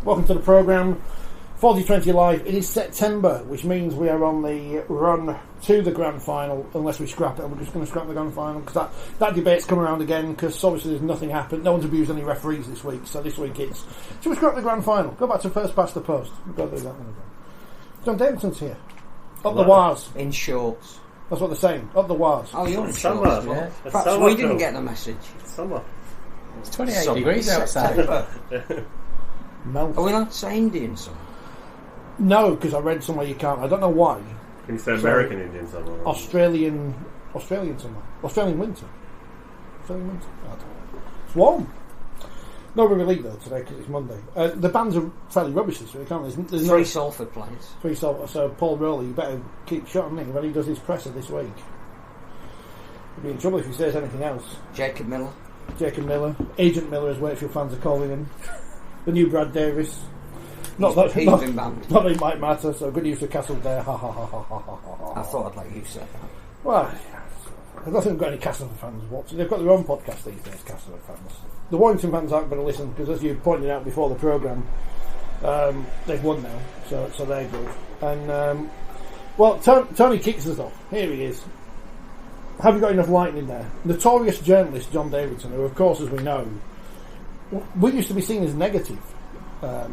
Welcome to the programme. 4020 Live. It is September, which means we are on the run to the grand final, unless we scrap it. And we're just going to scrap the grand final because that debate's come around again. Because obviously there's nothing happened. No one's abused any referees this week. So this week it's should we scrap the grand final? Go back to first past the post. We've got to do that one again. John Davidson's here. Up the wires. In shorts. That's what they're saying. Up the wires. Oh, you're in summer. shorts, yeah. Perhaps summer, we didn't get the message. It's summer. It's 28 degrees outside. Are we not saying Indian summer? No, because I read somewhere you can't. I don't know why. Can you say American Indian summer? Australian summer. Australian winter. Australian winter. I don't know. It's warm. No Rugby League though today because it's Monday. The bands are fairly rubbish this week, aren't they? There's Three Salford players. Three Salford. So Paul Rowley, you better keep shot on him when he does his presser this week. He'll be in trouble if he says anything else. Jacob Miller, Agent Miller, as Wakefield fans are calling him. The new Brad Davis. Not that it might matter. So good news for Castledare. Ha ha ha ha ha ha ha. I thought I'd let you say that. Well, I don't think we've got any Castleford fans watching. They've got their own podcast these days, Castleford fans. The Warrington fans aren't going to listen because, as you pointed out before the programme, they've won now, so they're good. And Tony kicks us off. Here he is. Have you got enough lightning there? Notorious journalist John Davidson, who, of course, as we know, we used to be seen as negative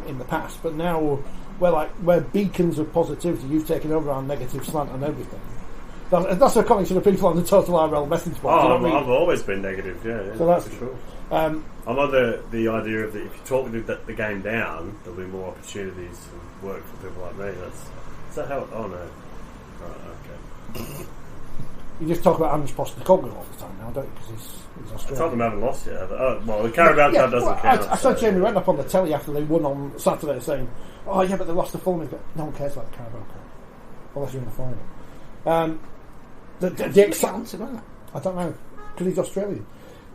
in the past, but now we're beacons of positivity. You've taken over our negative slant on everything. That's according to the people on the Total RL message board. I've always been negative, yeah. So that's for sure. I'm on the idea of that if you talk the game down, there'll be more opportunities and work for people like me. Is that how? Oh no. Right, okay. You just talk about Anders Postecoglou all the time now, don't you? Because he's Australian. Tottenham haven't lost yet. Oh, well, the Carabao Cup doesn't count. I saw Jamie Redknapp on the telly after they won on Saturday saying, "Oh yeah, but they lost the Fulham." No one cares about the Carabao Cup unless you're in the final. The excitement. I don't know because he's Australian.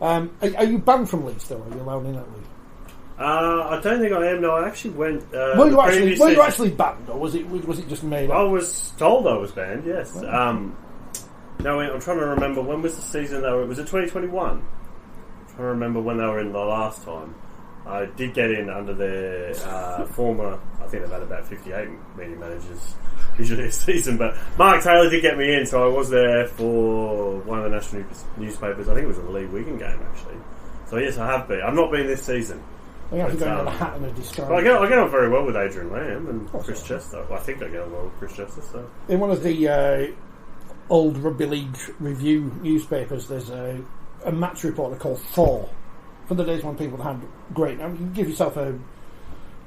Are you banned from Leeds still? Or are you allowed in at Leeds? I don't think I am. No, I actually went. Were you actually banned, or was it just made up? I was told I was banned. Yes. Right. No, I'm trying to remember when was the season they were. Was it 2021? I'm trying to remember when they were in the last time. I did get in under their former. I think they've had about 58 media managers usually a season, but Mark Taylor did get me in, so I was there for one of the national newspapers. I think it was a Lee Wigan game actually. So yes, I have been. I've not been this season. You have to go in a hat and a disguise. Well, I get on very well with Adrian Lamb and Chris Chester. Well, I think I get on well with Chris Chester. So in one of the old Rugby League review newspapers, there's a match reporter called Thor. From the days when people had great. I mean, you can give yourself a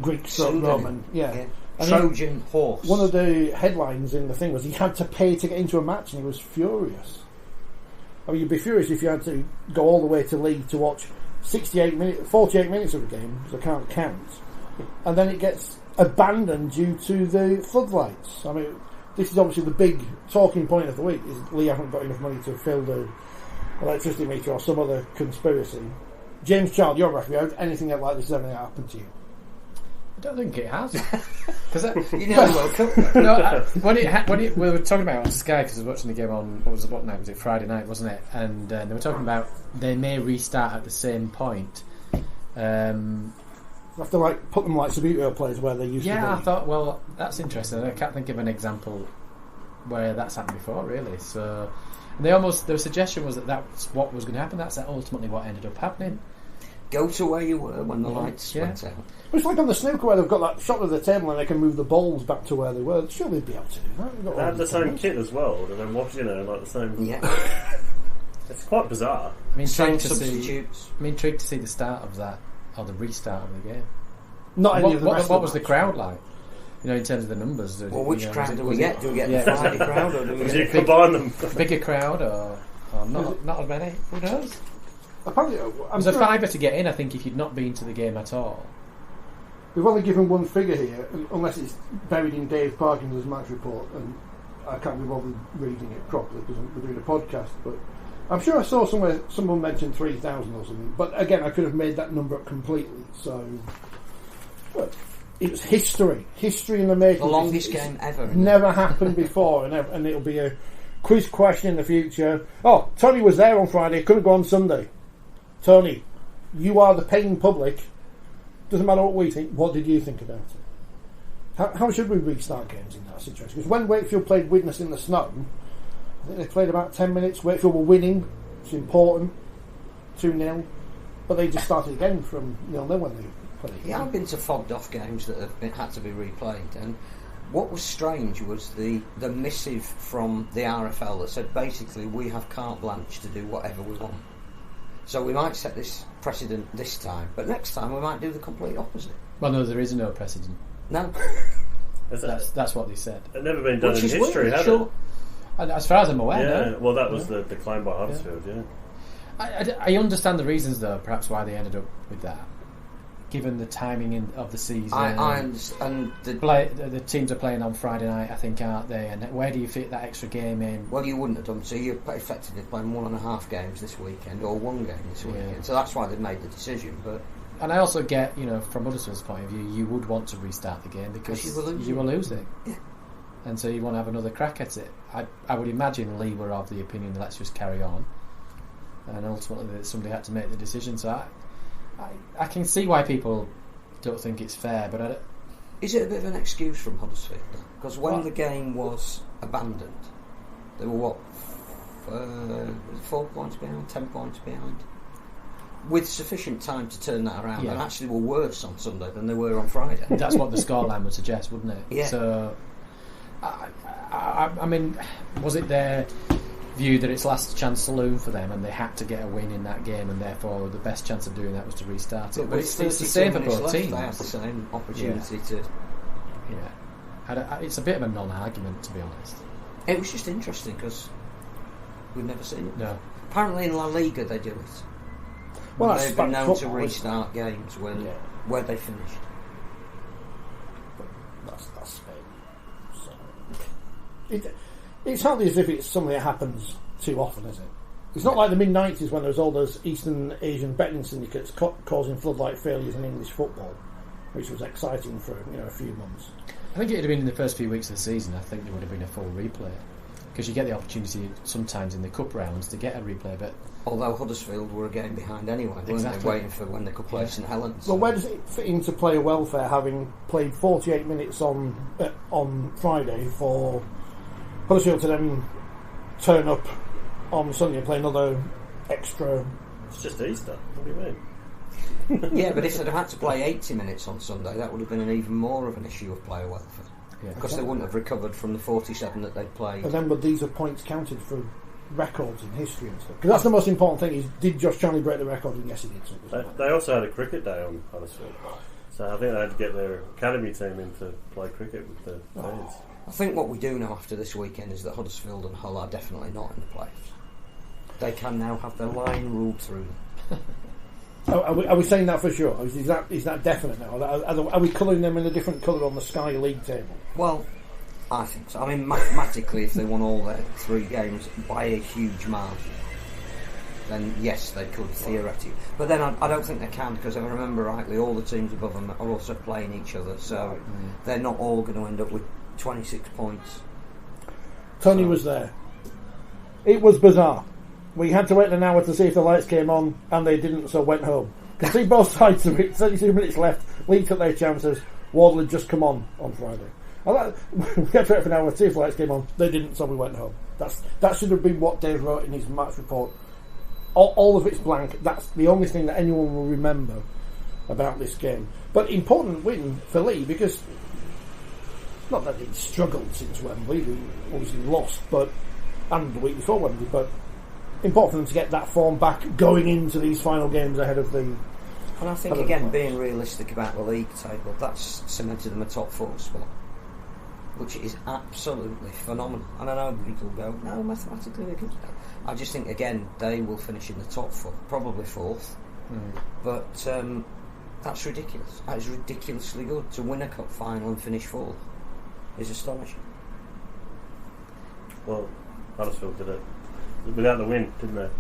Greek stroke Roman, yeah. Trojan horse. One of the headlines in the thing was he had to pay to get into a match, and he was furious. I mean, you'd be furious if you had to go all the way to League to watch 48 minutes of the game, because I can't count, and then it gets abandoned due to the floodlights. I mean, this is obviously the big talking point of the week: is Lee haven't got enough money to fill the electricity meter or some other conspiracy. James Child, you're a referee. Anything like this has ever happened to you? I don't think it has. Because you know, when we were talking about it on Sky, because I was watching the game on what night was it? Friday night, wasn't it? And they were talking about they may restart at the same point. You have to put them like Subbuteo players where they used to be. Yeah, I thought, well, that's interesting. I can't think of an example where that's happened before, really. So. And their suggestion was that that's what was going to happen. That's ultimately what ended up happening. Go to where you were when the lights went out. It's like on the snooker where they've got that shot of the table and they can move the balls back to where they were. Surely they'd be able to do that. They have the same kit as well, and then watch, like the same. Yeah. It's quite bizarre. I'm intrigued to see the start of that, or the restart of the game. Not any of the rest. What was the crowd like? In terms of the numbers. Well, which crowd do we get? Do we get the Friday crowd, or do we get combine them? Bigger crowd, or not as many? Who knows? Apparently, it was a fiver to get in, I think, if you'd not been to the game at all. We've only given one figure here, unless it's buried in Dave Parkinson's match report, and I can't be bothered reading it properly because we're doing a podcast, but I'm sure I saw somewhere someone mentioned 3,000 or something, but again, I could have made that number up completely, so... Well, it was history in the making. The longest game ever. Never happened before, and it'll be a quiz question in the future. Oh, Tony was there on Friday, couldn't go on Sunday. Tony, you are the paying public. doesn't matter what we think. What did you think about it? How should we restart games in that situation? Because when Wakefield played Widnes in the snow, I think they played about 10 minutes. Wakefield were winning. It's important. 2-0. But they just started again from 0-0 when they played. Yeah, I've been to fogged off games that have had to be replayed, and what was strange was the missive from the RFL that said basically we have carte blanche to do whatever we want. So we might set this precedent this time, but next time we might do the complete opposite. Well, no, there is no precedent. No. That's what they said. It's never been done Which in is history, weird, has sure. And as far as I'm aware, it? Yeah, no. well, that was the claim by Huddersfield, yeah. I understand the reasons, though, perhaps why they ended up with that. Given the timing of the season, I understand. The teams are playing on Friday night, I think, aren't they? And where do you fit that extra game in? Well, you wouldn't have done. So you're effectively playing 1.5 games this weekend, or one game this weekend. So that's why they've made the decision. But and I also get, from Huddersfield's point of view, you would want to restart the game because you will lose it. Yeah. And so you want to have another crack at it. I would imagine Lee were of the opinion that let's just carry on. And ultimately that somebody had to make the decision. So I can see why people don't think it's fair, but is it a bit of an excuse from Huddersfield? Because when the game was abandoned, they were 4 points behind, 10 points behind, with sufficient time to turn that around, and actually were worse on Sunday than they were on Friday. That's what the scoreline would suggest, wouldn't it? Yeah. So, I mean, was it their view that it's last chance saloon for them and they had to get a win in that game, and therefore the best chance of doing that was to restart it? But it's the same for both teams. They have the same opportunity to. Yeah, it's a bit of a non-argument, to be honest. It was just interesting because we've never seen it. No. Apparently in La Liga they do it. Well, they've been known to restart games where they finished. That's Spain. So it's hardly as if it's something that happens too often, is it? It's not like the mid-90s when there was all those Eastern Asian betting syndicates causing floodlight failures in English football, which was exciting for a few months. I think it would have been in the first few weeks of the season. I think there would have been a full replay because you get the opportunity sometimes in the cup rounds to get a replay. But although Huddersfield were a game behind anyway, weren't they, waiting for when they could play St Helens. Well, where does it fit into player welfare, having played 48 minutes on Friday for Huddersfield to then turn up on Sunday and play another extra? It's just Easter. What do you mean? Yeah, but if they'd have had to play 80 minutes on Sunday, that would have been an even more of an issue of player welfare. Yeah, because they wouldn't have recovered from the 47 that they'd played. And then, but these are points counted for records in history and stuff. Because that's the most important thing: is did Josh Charnley break the record? And yes, he did. They also had a cricket day on Huddersfield, so I think they had to get their academy team in to play cricket with the fans. I think what we do know after this weekend is that Huddersfield and Hull are definitely not in the playoffs. They can now have their line ruled through them. Are we saying that for sure? Is that definite now? Are we colouring them in a different colour on the Sky League table? Well, I think so. I mean, mathematically, if they won all their 3 games by a huge margin, then yes, they could theoretically. But then I don't think they can, because if I remember rightly, all the teams above them are also playing each other, so they're not all going to end up with 26 points. Tony was there. It was bizarre. We had to wait an hour to see if the lights came on, and they didn't, so went home. Can see both sides of it. 32 minutes left. Leeds took their chances. Wardle had just come on Friday. We had to wait for an hour to see if the lights came on. They didn't, so we went home. That should have been what Dave wrote in his match report. All of it's blank. That's the only thing that anyone will remember about this game. But important win for Lee, because not that he'd struggled since Wembley, we obviously lost, and the week before Wembley, but important for them to get that form back going into these final games ahead of the. And I think again, being realistic about the league table, that's cemented them a top 4 spot, which is absolutely phenomenal. And I know people go, no, mathematically they can. I just think again they will finish in the top 4, probably 4th. But that's ridiculous. That is ridiculously good. To win a cup final and finish 4th is astonishing. Well, Huddersfield did it without the win, didn't they?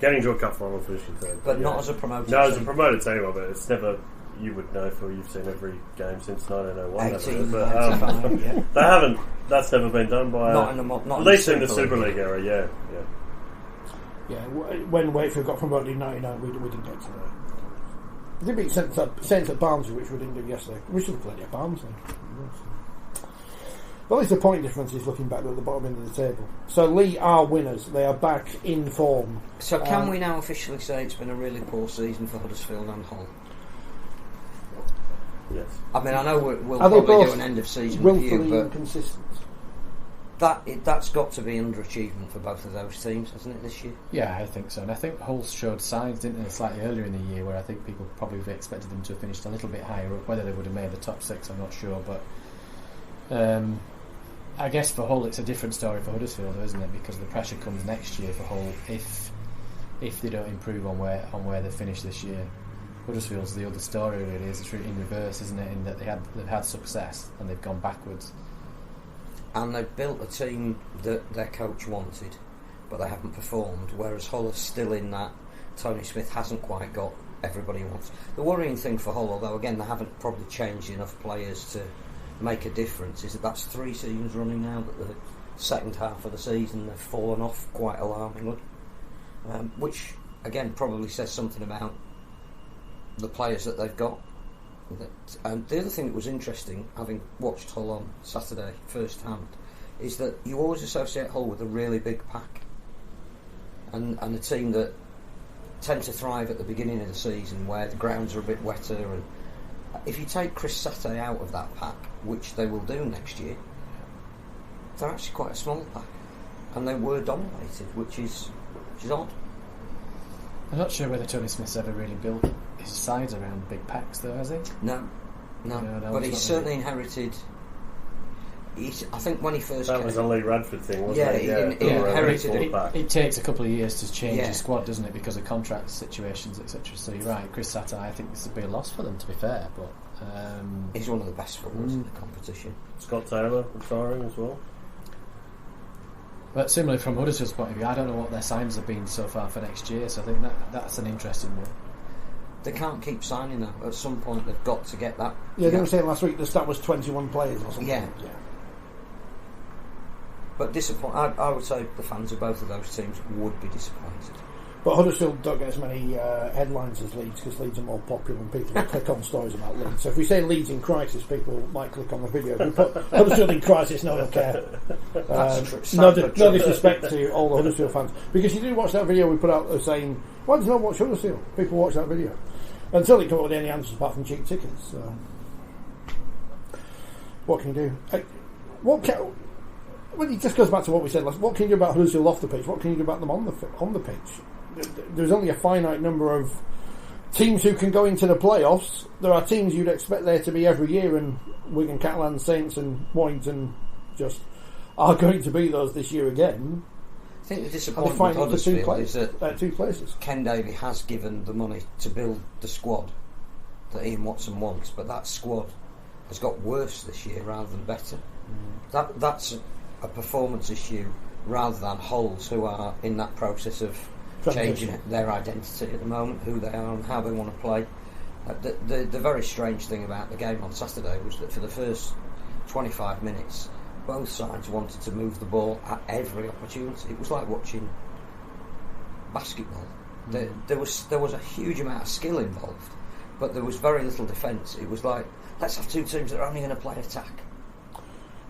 Getting to a cup final and finishing 3rd. But not as a promoted team. No, as a promoted team, but it's never, you would know, for you've seen every game since 1901. They haven't, that's never been done by, at least in the Super League era, yeah. Yeah, when Wakefield got promoted in 99, we didn't get to They beat Saints at Barnsley, which we didn't do yesterday. We should have played at Barnsley. Well, at least the point difference is looking back at the bottom end of the table. So Lee are winners. They are back in form. So can we now officially say it's been a really poor season for Huddersfield and Hull? Yes. I mean, I know we'll probably do an end of season review, but inconsistent. That's got to be underachievement for both of those teams, hasn't it, this year? Yeah, I think so. And I think Hull showed signs, didn't they, slightly earlier in the year, where I think people probably would have expected them to have finished a little bit higher up. Whether they would have made the top 6, I'm not sure. But I guess for Hull, it's a different story for Huddersfield, isn't it? Because the pressure comes next year for Hull if they don't improve on where they finish this year. Huddersfield's the other story, really. It's in reverse, isn't it? In that they've had success and they've gone backwards. And they've built a team that their coach wanted, but they haven't performed, whereas Hull is still in that Tony Smith hasn't quite got everybody he wants. The worrying thing for Hull, although again they haven't probably changed enough players to make a difference, is that that's 3 seasons running now that the second half of the season they've fallen off quite alarmingly, which again probably says something about the players that they've got. And the other thing that was interesting, having watched Hull on Saturday first hand, is that you always associate Hull with a really big pack and a team that tend to thrive at the beginning of the season where the grounds are a bit wetter, and if you take Chris Sate out of that pack, which they will do next year, they're actually quite a small pack, and they were dominated, which is odd. I'm not sure whether Tony Smith's ever really built his sides around big packs, though, has he? No, but he's certainly inherited. I think when he first that came, was a Lee Radford thing, wasn't it? He inherited it. It takes a couple of years to change your squad, doesn't it, because of contract situations, etc. So you're right, Chris Sata, I think this would be a loss for them, to be fair, but he's one of the best footballers in the competition. Scott Taylor retiring as well. But similarly, from Huddersfield's point of view, I don't know what their signs have been so far for next year, so I think that's an interesting one. They can't keep signing though. At some point they've got to get that. Yeah, they were saying last week the stat was 21 players or something. Yeah. But disappointed. I would say the fans of both of those teams would be disappointed. But Huddersfield don't get as many headlines as Leeds, because Leeds are more popular and people will click on stories about Leeds. So if we say Leeds in crisis, people might click on the video. If we put Huddersfield in crisis, no one will care. No disrespect to all the Huddersfield fans. Because you do watch that video we put out saying, why does no one watch Huddersfield? People watch that video. Until they come up with any answers apart from cheap tickets. So what can you do? Well, it just goes back to what we said last. What can you do about Huddersfield off the pitch? What can you do about them on the pitch? There's only a finite number of teams who can go into the playoffs. There are teams you'd expect there to be every year, and Wigan, Catalan, Saints and Warrington just are going to be those this year again. I think the disappointment with Huddersfield is that 2 places. Ken Davey has given the money to build the squad that Ian Watson wants, but that squad has got worse this year rather than better. That's a performance issue rather than Hull's, who are in that process of changing their identity at the moment, who they are and how they want to play. The very strange thing about the game on Saturday was that for the first 25 minutes both sides wanted to move the ball at every opportunity. It was like watching basketball. There was a huge amount of skill involved, but there was very little defence. It was like, let's have 2 teams that are only going to play attack.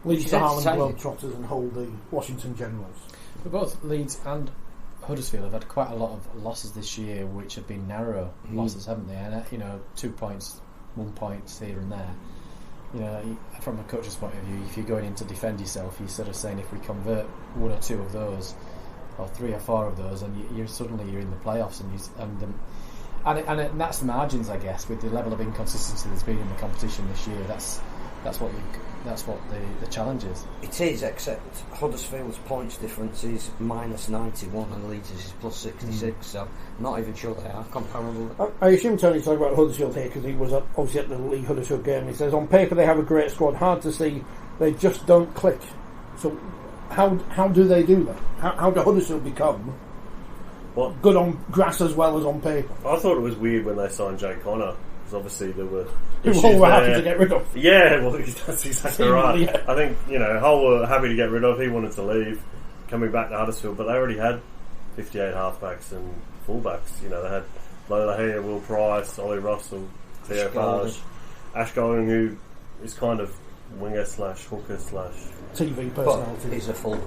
Leeds the Harlem Globetrotters and Hull the Washington Generals. But both Leeds and Huddersfield have had quite a lot of losses this year, which have been narrow losses, haven't they? And 2 points, 1 point here and there. From a coach's point of view, if you're going in to defend yourself, you're sort of saying, if we convert 1 or 2 of those, or 3 or 4 of those, and you're suddenly in the playoffs, and that's the margins, I guess, with the level of inconsistency there's been in the competition this year. That's what the challenge is. It is, except Huddersfield's points difference is minus 91 and Leeds is plus 66, so I'm not even sure they are comparable. I assume Tony's talking about Huddersfield here because he was obviously at the League Huddersfield game. He says on paper they have a great squad, hard to see, they just don't click. So how do they do that? How do Huddersfield become good on grass as well as on paper? I thought it was weird when they signed Jay Connor, because obviously there were Hull were happy to get rid of. Yeah, well, that's exactly right. Yeah. I think, Hull were happy to get rid of. He wanted to leave, coming back to Huddersfield, but they already had 58 halfbacks and fullbacks. They had Lola Hare, Will Price, Ollie Russell, Theo Farge, Ash Golding, who is kind of winger slash hooker slash TV personality. He's a full.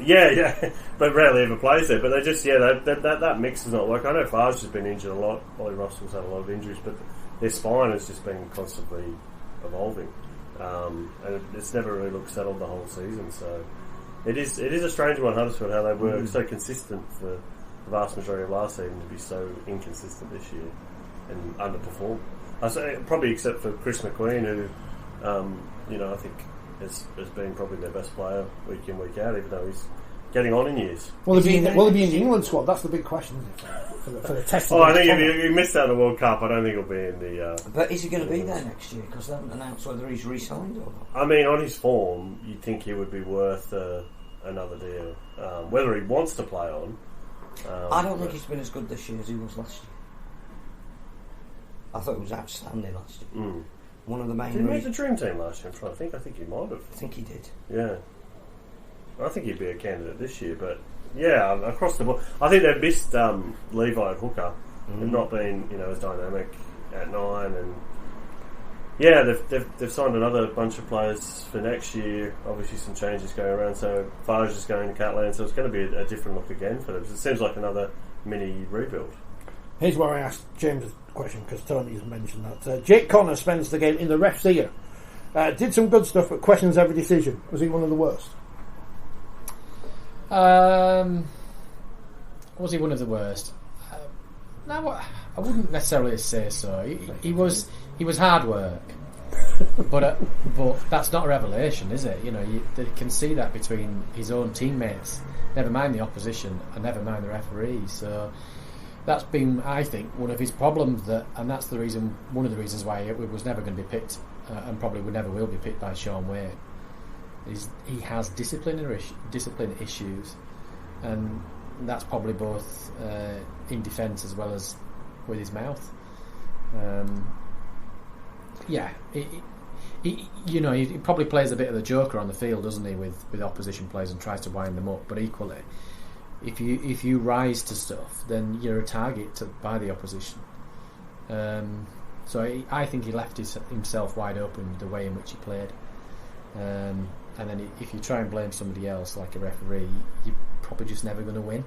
Yeah, but rarely ever plays there. But they just that mix is not working. I know Farge has been injured a lot. Ollie Russell's had a lot of injuries, but their spine has just been constantly evolving, and it's never really looked settled the whole season. So it is a strange one, Huddersfield, how they were so consistent for the vast majority of last season to be so inconsistent this year and underperform. I say probably except for Chris McQueen, who I think has been probably their best player week in, week out, even though he's getting on in years. Will he be in the England squad? That's the big question, isn't it, for the test. I think if he missed out on the World Cup, I don't think he'll be in the... But is he going to be there next year? Because they haven't announced whether he's re-signed or not. I mean, on his form, you'd think he would be worth another deal. Whether he wants to play on... I don't think he's been as good this year as he was last year. I thought he was outstanding last year. One of the main... Did he make the dream team last year? I'm trying to think. I think he might have. I think he did. Yeah. I think he'd be a candidate this year, but yeah, across the board. I think they've missed Levi at hooker. They've not been, as dynamic at 9, and yeah, they've signed another bunch of players for next year. Obviously, some changes going around. So Farge is going to Catland, so it's going to be a different look again for them. It seems like another mini rebuild. Here's where I asked James a question, because Tony's mentioned that. Jake Connor spends the game in the ref's ear. Did some good stuff, but questions every decision. Was he one of the worst? Was he one of the worst? No, I wouldn't necessarily say so. He was hard work, but that's not a revelation, is it? You can see that between his own teammates. Never mind the opposition, and never mind the referees. So that's been, I think, one of his problems. And that's one of the reasons why it was never going to be picked, and probably never will be picked by Sean Wade. He has discipline issues, and that's probably both in defence as well as with his mouth. He probably plays a bit of the joker on the field, doesn't he, with opposition players, and tries to wind them up. But equally, if you rise to stuff, then you're a target by the opposition. So I think he left himself wide open with the way in which he played. And then if you try and blame somebody else, like a referee, you're probably just never going to win.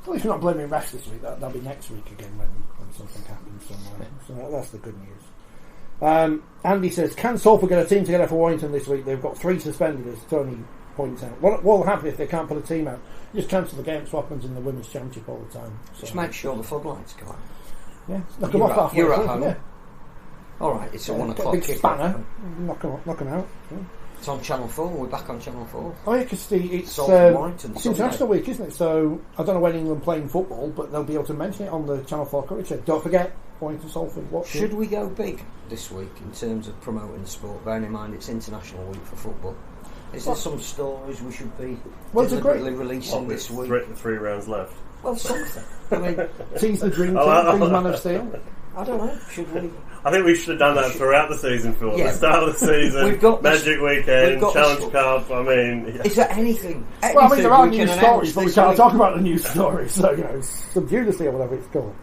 Well, if you're not blaming refs this week, that'll be next week again when something happens somewhere. So that's the good news. Andy says, can Salford get a team together for Warrington this week? They've got 3 suspended, as Tony points out. What will happen if they can't put a team out? Just cancel the game. It's what happens in the Women's Championship all the time. So, just make sure the floodlights go out. Yeah, knock them off halfway. You're at home. Yeah. Alright, it's a 1 o'clock big kick. Spanner. Knock them out. Yeah. It's on Channel 4. We're back on Channel 4. Oh yeah, because it's International Week, isn't it? So I don't know when England playing football, but they'll be able to mention it on the Channel 4 coverage. Don't forget, Warrington Salford. Should we go big this week in terms of promoting the sport? Bearing in mind it's International Week for football. Is there some stories we should be deliberately releasing this week? 3 rounds left. Well, something. I mean, tease the dream team, bring Man of Steel. I don't know. Should we? I think we should have done that throughout the season, Phil. Yeah. The start of the season, we've got Magic Weekend, Challenge Cup. I mean, is there anything? Well, I mean, there are news stories, but we can't talk about the news stories. So subdue the sea or whatever it's called.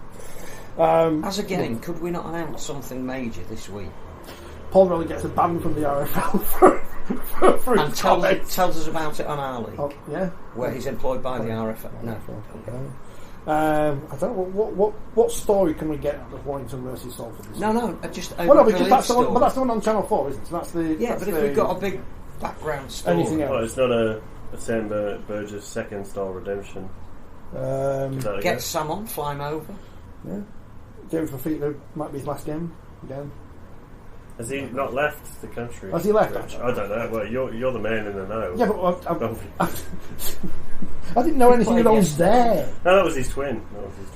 As a game, could we not announce something major this week? Paul Rowley gets a ban from the RFL for and tells us about it on our league. Oh, yeah, where he's employed by the RFL. No. I don't know what story can we get out of Warrington versus Salford? Just because that's the one on Channel 4, isn't it? So that's but if we've got a big background story, anything else? Well, it's not a Sam Burgess second style redemption. Get Sam on, fly him over. Yeah, James Fafita might be his last game again. Has he not left the country? Has he left? I don't know. Well, you're the man in the know. Yeah, but I didn't know anything that I was there. No, that was his twin.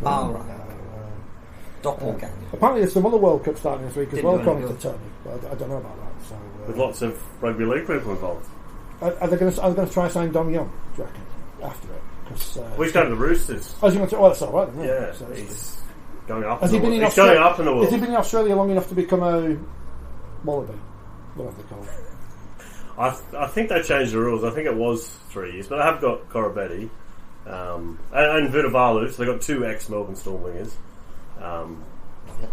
Oh, right. Doppelganger. Apparently there's some other World Cup starting this week as well, according to Tony. But I don't know about that. So, with lots of rugby league people involved. Are they going to try and sign Dom Young, do you reckon, after it? Well, he's going to the Roosters. Oh, that's all right then. Yeah, so he's going up. Has he been in He's going up in the world. Has he been in Australia long enough to become a wallaby? Whatever they call it. I think they changed the rules. I think it was 3 years, but I have got Corabetti. and Vunivalu, so they've got 2 ex-Melbourne Storm wingers.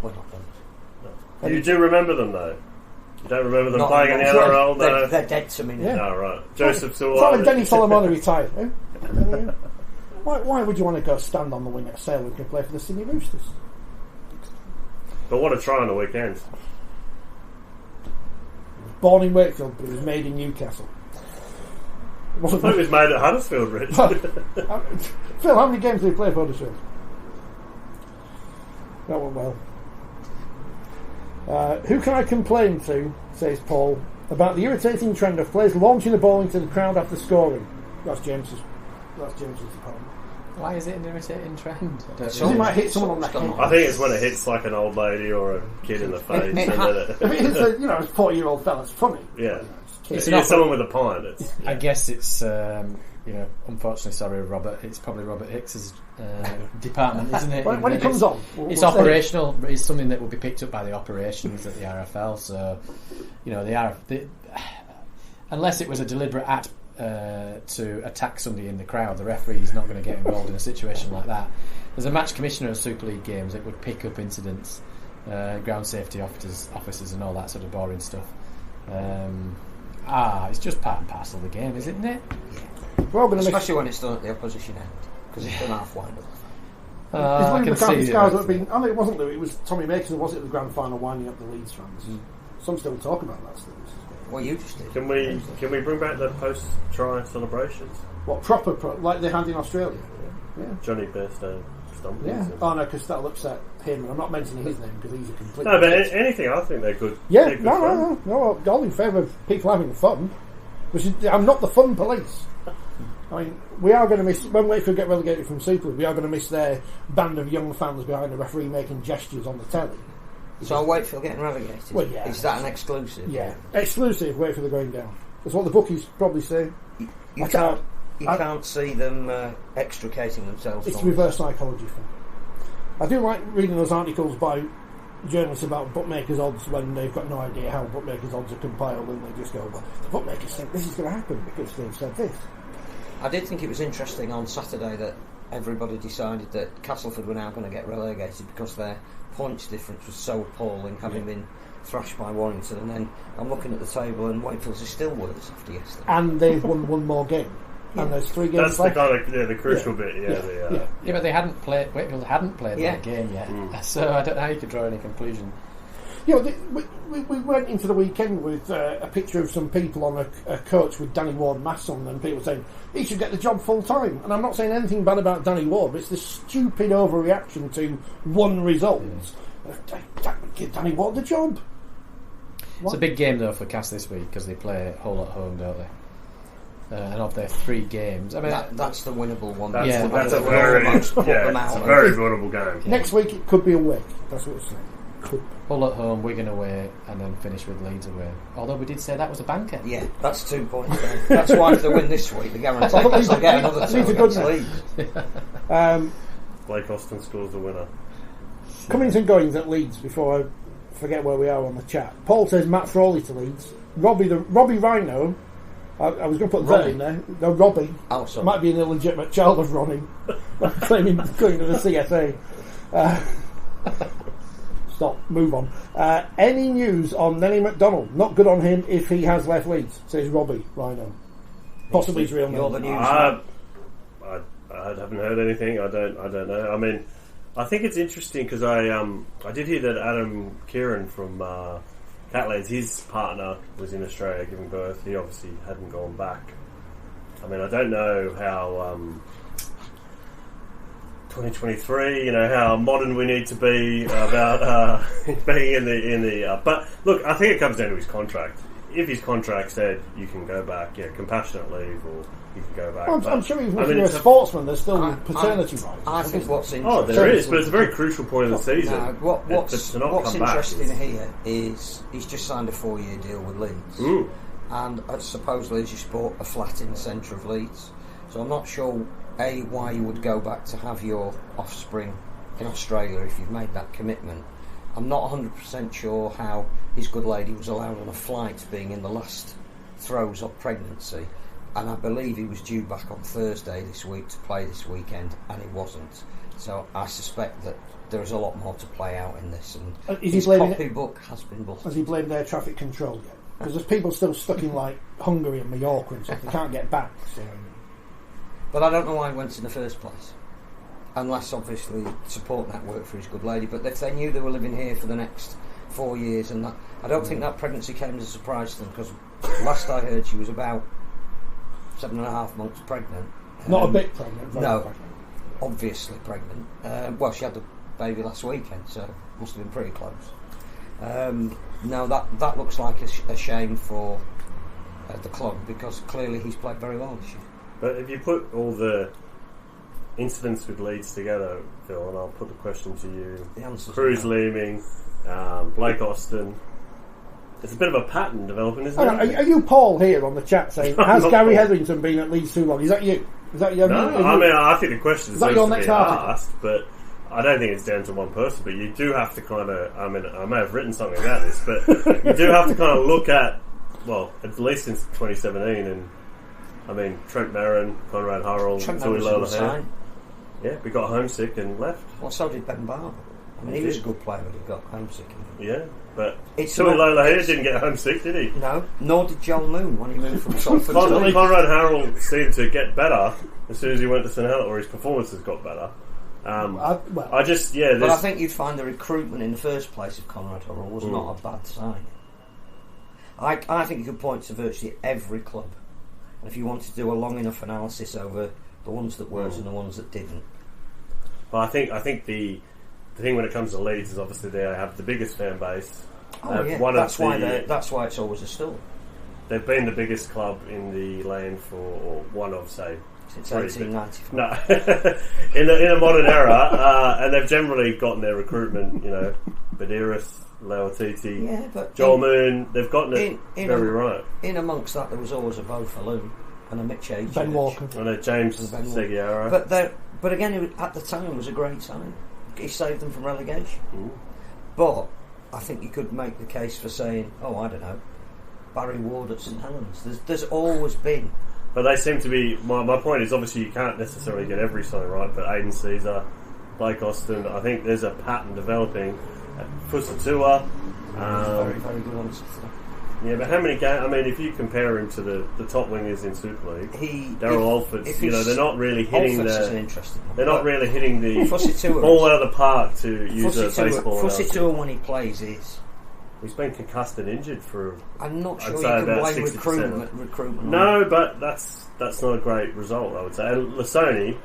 We're not them. You do remember them, though? You don't remember them Not playing in the NRL? No? They're dead to me now. Yeah. Oh, right. Joseph It's like when Suwai. Denny Solomona retired. Eh? Why would you want to go stand on the wing at Sale and play for the Sydney Roosters? But what a try on the weekend. Born in Wakefield, but he was made in Newcastle. I thought it was made at Huddersfield, Rich. Phil, how many games did he play for Huddersfield? That went well. Who can I complain to, says Paul, about the irritating trend of players launching the ball into the crowd after scoring? That's James's department. Why is it an irritating trend? I don't Because know. he might hit someone on the head. I think it's when it hits like an old lady or a kid in the face. And then If it is a 40-year-old fella, it's funny. yeah. It's If you're someone with a pint, it's... I guess it's, unfortunately, sorry, Robert, it's probably Robert Hicks's department, isn't it? When it comes on, It's operational. It's something that will be picked up by the operations at the RFL. So, unless it was a deliberate act to attack somebody in the crowd, the referee is not going to get involved in a situation like that. There's a match commissioner of Super League games that would pick up incidents, ground safety officers and all that sort of boring stuff. It's just part and parcel of the game, isn't it? We're all going to Especially when it's done at the opposition end, because it's done half winded. It's one I of can the McCarthy see scars that it. have been. I mean, it wasn't Lou. It was Tommy Makers. Was it the grand final winding up the Leeds fans? Some still talk about that still. Well, you just did. Can we bring back the post-try celebrations? What proper like they had in Australia? Yeah. Johnny Bairstow stomping. Yeah. Oh no, because that'll upset him, and I'm not mentioning his name because he's a complete. No, but anything, I think they're good. Yeah. They're good fun. No. All in favour of people having fun. Which is, I'm not the fun police. I mean, we are going to miss when Wakefield get relegated from Super League. We are going to miss their band of young fans behind the referee making gestures on the telly. So Wakefield getting relegated? Well, yeah. Is that an exclusive? Yeah, exclusive. Wakefield are going down. That's what the bookies probably say. You can't see them extricating themselves It's from reverse psychology thing. I do like reading those articles by journalists about bookmakers' odds when they've got no idea how bookmakers' odds are compiled, and they just go, well, the bookmakers think this is going to happen because they've said this. I did think it was interesting on Saturday that everybody decided that Castleford were now going to get relegated because their points difference was so appalling, having been thrashed by Warrington, and then I'm looking at the table and Wakefield's is still worse after yesterday. And they've won one more game. And there's 3 games That's the left. kind of the crucial bit. Yeah, but they hadn't played. Wakefield hadn't played that game yet, so I don't know how you could draw any conclusion. You know, we went into the weekend with a picture of some people on a coach with Danny Ward masks on, and people saying he should get the job full time. And I'm not saying anything bad about Danny Ward, but it's this stupid overreaction to one result. Give Danny Ward the job. It's a big game though for Cass this week because they play Hull at home, don't they? And of their 3 games, I mean that's the winnable one. That's Yeah. a very vulnerable game. Next week it could be away. That's what it's saying. Could. Hull at home, Wigan away, and then finish with Leeds away. Although we did say that was a banker. Yeah, that's 2 points. That's why if they win this week, they guarantee they'll get another 2 against Leeds. Blake Austin scores the winner. Comings and goings at Leeds before I forget where we are on the chat. Paul says Matt Frawley to Leeds. Robbie Rhino. I was going to put that in there. No, Robbie. Oh, sorry. Might be an illegitimate child of Ronnie. Claiming going to the CFA. Stop. Move on. Any news on Nelly McDonald? Not good on him if he has left Leeds, says Robbie Rhino. Possibly his real You're the name. news. I haven't heard anything. I don't know. I mean, I think it's interesting because I did hear that Adam Kieran from Catlads, his partner was in Australia giving birth. He obviously hadn't gone back. I mean, I don't know how 2023. You know how modern we need to be about being in the. But look, I think it comes down to his contract. If his contract said you can go back, compassionate leave, or you can go back. I'm sure even if you're a sportsman, there's still paternity rights. I think what's interesting. Oh, there is, but it's a very crucial point of the season. No, what's to interesting here is he's just signed a 4-year deal with Leeds, and supposedly as you sport a flat in the centre of Leeds. So I'm not sure why you would go back to have your offspring in Australia if you've made that commitment. I'm not 100% sure how his good lady was allowed on a flight being in the last throes of pregnancy. and I believe he was due back on Thursday this week to play this weekend, and he wasn't. So I suspect that there is a lot more to play out in this, and his copybook has been busted. Has he blamed air traffic control yet? Because there's people still stuck in like Hungary and Mallorca and stuff. They can't get back. So. But I don't know why he went in the first place. Unless, obviously, support network for his good lady. But if they knew they were living here for the next 4 years, and that, I don't think that pregnancy came as a surprise to them, because last I heard she was about 7.5 months pregnant. Not a bit pregnant. No, pregnant. Obviously pregnant. Well, she had the baby last weekend, so must have been pretty close. No, that looks like a shame for the club, because clearly he's played very well this year. But if you put all the incidents with Leeds together, Phil, and I'll put the question to you. Cruz leaving, Blake Austin. It's a bit of a pattern developing, isn't it? Are you Paul here on the chat saying, has Gary Hetherington been at Leeds too long? Is that you? Is that your? No, I mean, I think the question is your next article? asked, but I don't think it's down to one person. But you do have to kind of, I mean, I may have written something about this, but you do have to kind of look at, well, at least since 2017, and I mean, Trent Merrin, Conrad Hurrell, Tui Lola. Yeah, we got homesick and left. Well, so did Ben Barber. I mean, he was a good player, but he got homesick. Yeah, but Tui Lola here didn't get homesick, did he? No, nor did Joel Moon when he moved from Salford to Leeds. Conrad Hurrell seemed to get better as soon as he went to St Helens, or his performances got better. But I think you'd find the recruitment in the first place of Conrad Hurrell was not a bad sign. I think you could point to virtually every club, and if you wanted to do a long enough analysis over the ones that worked and the ones that didn't. Well, I think the thing when it comes to Leeds is obviously they have the biggest fan base. That's why it's always a story. They've been the biggest club in the land for, or one of, say, since 1895. No, in a modern era, and they've generally gotten their recruitment. You know, Badiris, Lauatiti, Joel Moon. They've gotten it very right. In amongst that, there was always a Bo Falloon and a Mitch H. Ben Walker, and a James Seguiara. But again, at the time, it was a great sign. He saved them from relegation. Ooh. But I think you could make the case for saying, I don't know, Barry Ward at St Helens. There's always been. But they seem to be. My point is, obviously, you can't necessarily get every sign right. But Aidan Caesar, Blake Austin, I think there's a pattern developing. Fusatua, very, very good on Saturday. Yeah, but how many games? I mean, if you compare him to the top wingers in Super League, Daryl Alford's, they're not really hitting they're not really hitting the ball out of the park, to use a baseball. Fusatua, when he plays, is. He's been concussed and injured for. I'm not sure you can blame recruitment. No, but that's not a great result, I would say. And Lasoni,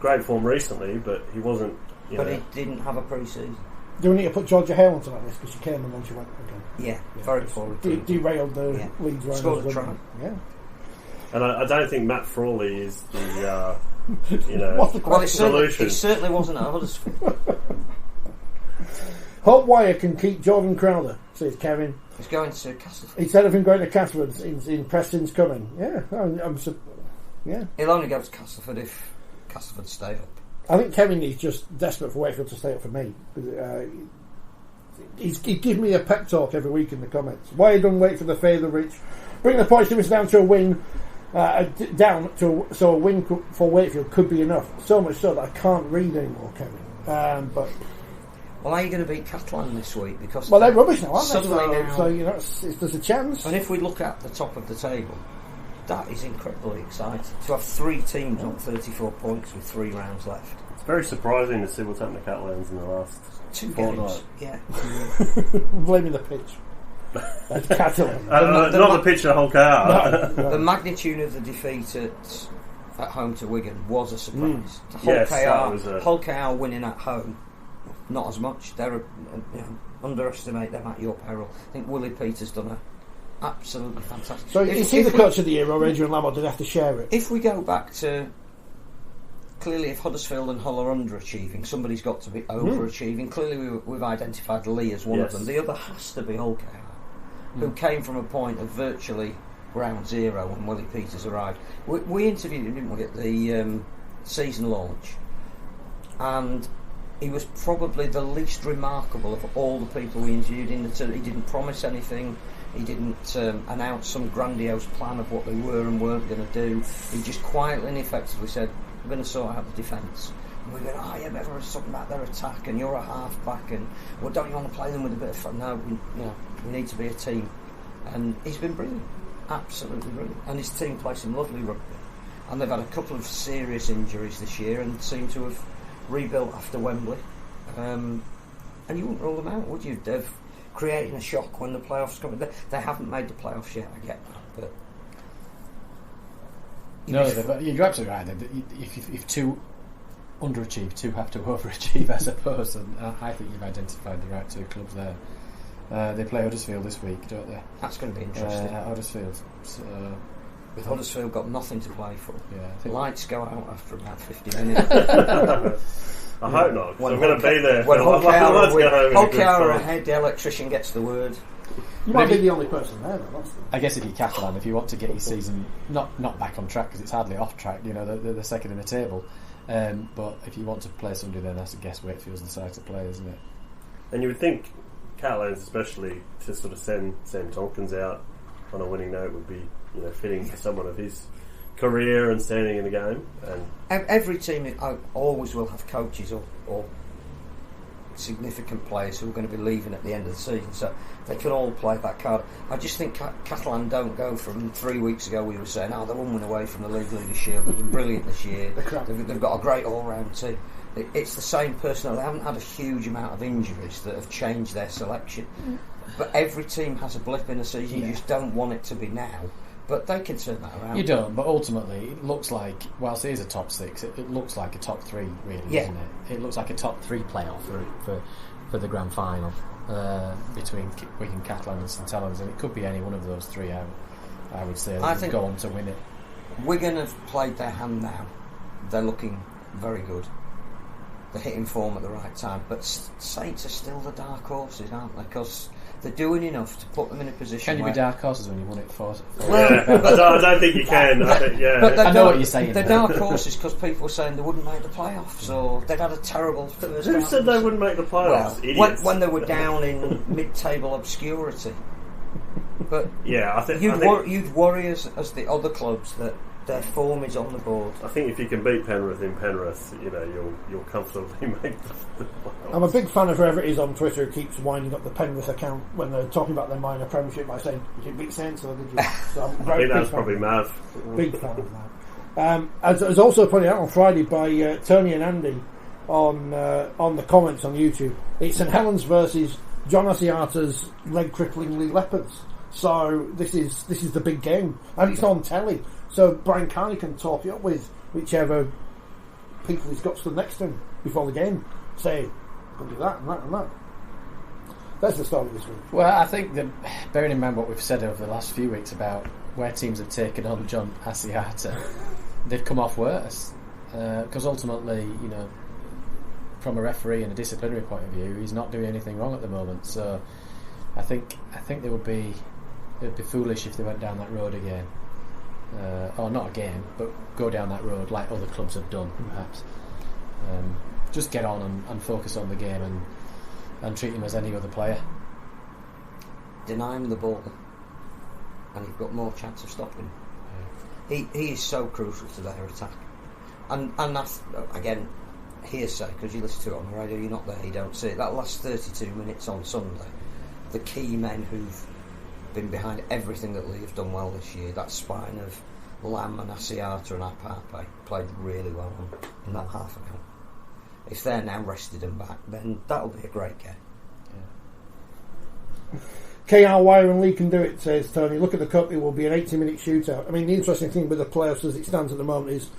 great form recently, but he wasn't. He didn't have a pre-season. Do we need to put Georgia Hale onto that list because she came and then she went again? Yeah, very poor. Derailed the Leeds run. Scored a try. Yeah. And I don't think Matt Frawley is the What's the solution. It certainly wasn't at Huddersfield. Hotwire can keep Jordan Crowder, says Kevin. He's going to Castleford. Instead of him going to Castleford, in Preston's coming. Yeah, yeah. He'll only go to Castleford if Castleford stay up. I think Kevin is just desperate for Wakefield to stay up for me. He gives me a pep talk every week in the comments. Why you don't wait for the favour, Rich? Bring the points difference down to a win. So a win for Wakefield could be enough. So much so that I can't read anymore, Kevin. But well, are you going to beat Catalan this week? Because they're rubbish now, aren't they? So there's a chance. And if we look at the top of the table, that is incredibly exciting. To have 3 teams on 34 points with 3 rounds left. It's very surprising to see what's happened to Catalans in the last 2 fortnight. games. Yeah. Blaming the pitch. That's Catalan. Not the pitch, the whole car. No. The magnitude of the defeat at home to Wigan was a surprise. Hull KR winning at home, not as much. They're underestimate them at your peril. I think Willie Peters done a absolutely fantastic. So is he the coach of the year, or Adrian Lamont did have to share it? If we go back to clearly, if Huddersfield and Hull are underachieving, somebody's got to be overachieving. Clearly, we've identified Lee as one of them. The other has to be Hull KR, who came from a point of virtually ground zero when Willie Peters arrived. We interviewed him, didn't we, at the season launch, and he was probably the least remarkable of all the people we interviewed in the he didn't promise anything. He didn't announce some grandiose plan of what they were and weren't going to do. He just quietly and effectively said, we're going to sort out the defence. And we're going, oh yeah, but everyone's talking about their attack and you're a half-back and, well, don't you want to play them with a bit of fun? No, we need to be a team. And he's been brilliant. Absolutely brilliant. And his team play some lovely rugby. And they've had a couple of serious injuries this year and seem to have rebuilt after Wembley. And you wouldn't rule them out, would you? They've creating a shock when the playoffs come. They haven't made the playoffs yet, I get that. But no, you're absolutely right. If two underachieve, two have to overachieve, I suppose. And I think you've identified the right two clubs there. They play Huddersfield this week, don't they? That's going to be interesting. At Huddersfield. So, with Huddersfield got nothing to play for. Yeah, lights go out after about 50 minutes. I hope not. I'm going to be there. When Hulk hour ahead, the electrician gets the word. You might be the only person there, though. I guess if you're Catalan, if you want to get your season not back on track, because it's hardly off track, they're second in the table. But if you want to play somebody, then that's, I guess, Wakefield's the side to play, isn't it? And you would think Catalans, especially, to sort of send Sam Tompkins out on a winning note would be, fitting for someone of his career and standing in the game. And every team always will have coaches or significant players who are going to be leaving at the end of the season, so they can all play that card. I just think Catalan don't go from 3 weeks ago we were saying, they won one away from the League Shield, they've been brilliant this year, they've got a great all-round team. It's the same personnel. They haven't had a huge amount of injuries that have changed their selection, but every team has a blip in the season. You just don't want it to be now. But they can turn that around. You don't, but ultimately it looks like, whilst it is a top six, it looks like a top three, really, doesn't it? It looks like a top three playoff for the grand final between Wigan, Catalan and St Helens, and it could be any one of those three, I would say, that would go on to win it. Wigan have played their hand now. They're looking very good. They're hitting form at the right time, but Saints are still the dark horses, aren't they? Because they're doing enough to put them in a position. Can you be dark horses when you won it for? I don't think you can. But I know what you're saying. They're dark horses because people were saying they wouldn't make the playoffs, or they'd had a terrible first. Who said they wouldn't make the playoffs? Well, when they were down in mid-table obscurity. But I think you'd worry as the other clubs that their form is on the board. I think if you can beat Penrith in Penrith, you'll comfortably make the playoffs. I'm a big fan of whoever it is on Twitter who keeps winding up the Penrith account when they're talking about their minor premiership by saying, "You didn't beat Saints, or did you?" So I think that's probably Mav. Big fan of that. As also pointed out on Friday by Tony and Andy on the comments on YouTube, it's St Helens versus John Asiata's leg crippling Lee Leopards. So this is the big game, and it's on telly. So Brian Carney can talk it up with whichever people he's got stood next to him before the game. Say, "We'll do that and that and that." That's the story this week. Well, I think that, bearing in mind what we've said over the last few weeks about where teams have taken on John Asiata, they've come off worse. Because ultimately, from a referee and a disciplinary point of view, he's not doing anything wrong at the moment. So I think it would be foolish if they went down that road again. Or not again, but go down that road like other clubs have done, perhaps. Just get on and focus on the game and treat him as any other player. Deny him the ball, and you've got more chance of stopping. He is so crucial to their attack, and that's again hearsay because you listen to it on the radio. You're not there, you don't see it. That last 32 minutes on Sunday, the key men who've been behind everything that Lee have done well this year, that spine of Lamb and Asiata and Apape played really well in that half an hour. If they're now rested and back, then that'll be a great game. KR Wire and Lee can do it, says Tony. Look at the cup, it will be an 80-minute shootout. I mean, the interesting thing with the playoffs as it stands at the moment is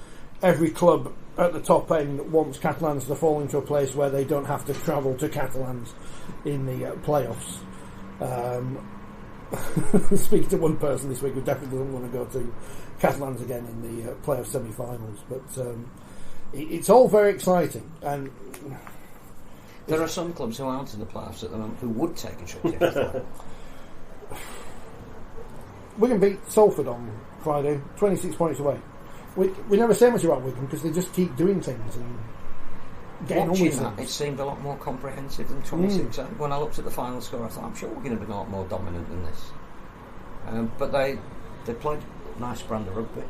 every club at the top end wants Catalans to fall into a place where they don't have to travel to Catalans in the playoffs. Speaking to one person this week who definitely doesn't want to go to Catalans again in the playoff semi-finals, but it's all very exciting. And there are some clubs who aren't in the playoffs at the moment who would take a trip to Catalan. Wigan beat Salford on Friday, 26 points away. We never say much about Wigan because they just keep doing things, and getting on watching with that, things. it seemed a lot more comprehensive than 26. When I looked at the final score, I thought, I'm sure we're going to be a lot more dominant than this. But they played a nice brand of rugby.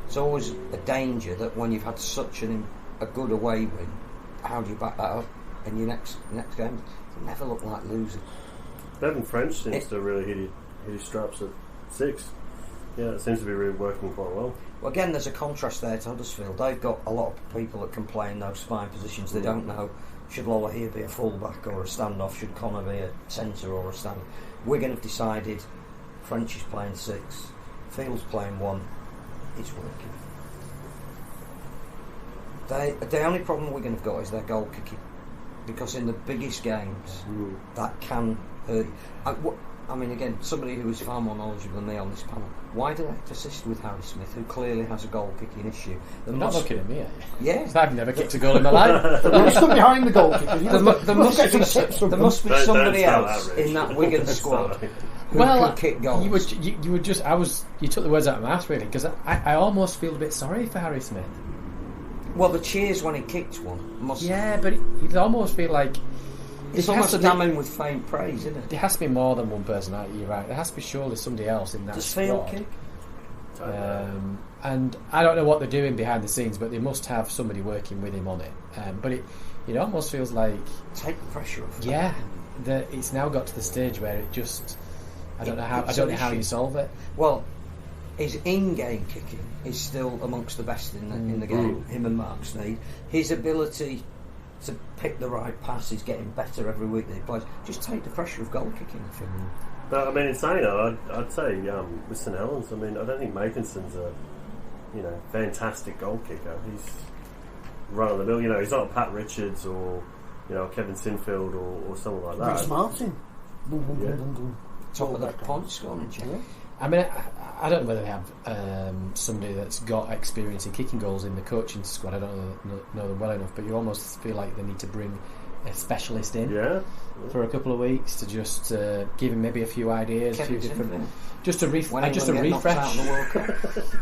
It's always a danger that when you've had such a good away win, how do you back that up in your next game? You never look like losing. Bevan French seems to really hit his straps at 6. Yeah, it seems to be really working quite well. Well, again, there's a contrast there to Huddersfield. They've got a lot of people that can play in those spine positions. They don't know, should Lola here be a full-back or a standoff? Should Connor be a centre or a stand? Wigan have decided French is playing 6, Field's playing 1. It's working. The only problem Wigan have got is their goal kicking, because in the biggest games that can hurt you. I mean, again, somebody who is far more knowledgeable than me on this panel, why do they assist with Harry Smith, who clearly has a goal kicking issue? You're not looking at me, are you? Yeah. I've never kicked a goal in my life. You're stuck behind the goal kickers. There must be somebody else in that Wigan squad who can kick goals. You took the words out of my mouth, really, because I almost feel a bit sorry for Harry Smith. Well, the cheers when he kicked one must... Yeah, but you'd almost feel like... It's almost a damning with faint praise, isn't it? There has to be more than one person, you're right. There has to be surely somebody else in that Does squad. Field kick? And I don't know what they're doing behind the scenes, but they must have somebody working with him on it. But it almost feels like... Take the pressure off. Yeah, it's now got to the stage where it just... I don't know how you solve it. Well, his in-game kicking is still amongst the best in the game. Him and Mark Sneyd. His ability to pick the right pass is getting better every week that he plays. Just take the pressure of goal kicking. I think. But I mean, in saying that, I'd say with St Helens, I mean, I don't think Makinson's a fantastic goal kicker. He's run of the mill. He's not Pat Richards or Kevin Sinfield or someone like that. Chris Martin. Top of the point scoring. I mean, I don't know whether they have somebody that's got experience in kicking goals in the coaching squad. I don't know them well enough, but you almost feel like they need to bring a specialist in for a couple of weeks to just give him maybe a few ideas, Kevin Sinfield. just a refresh. Out in the World Cup.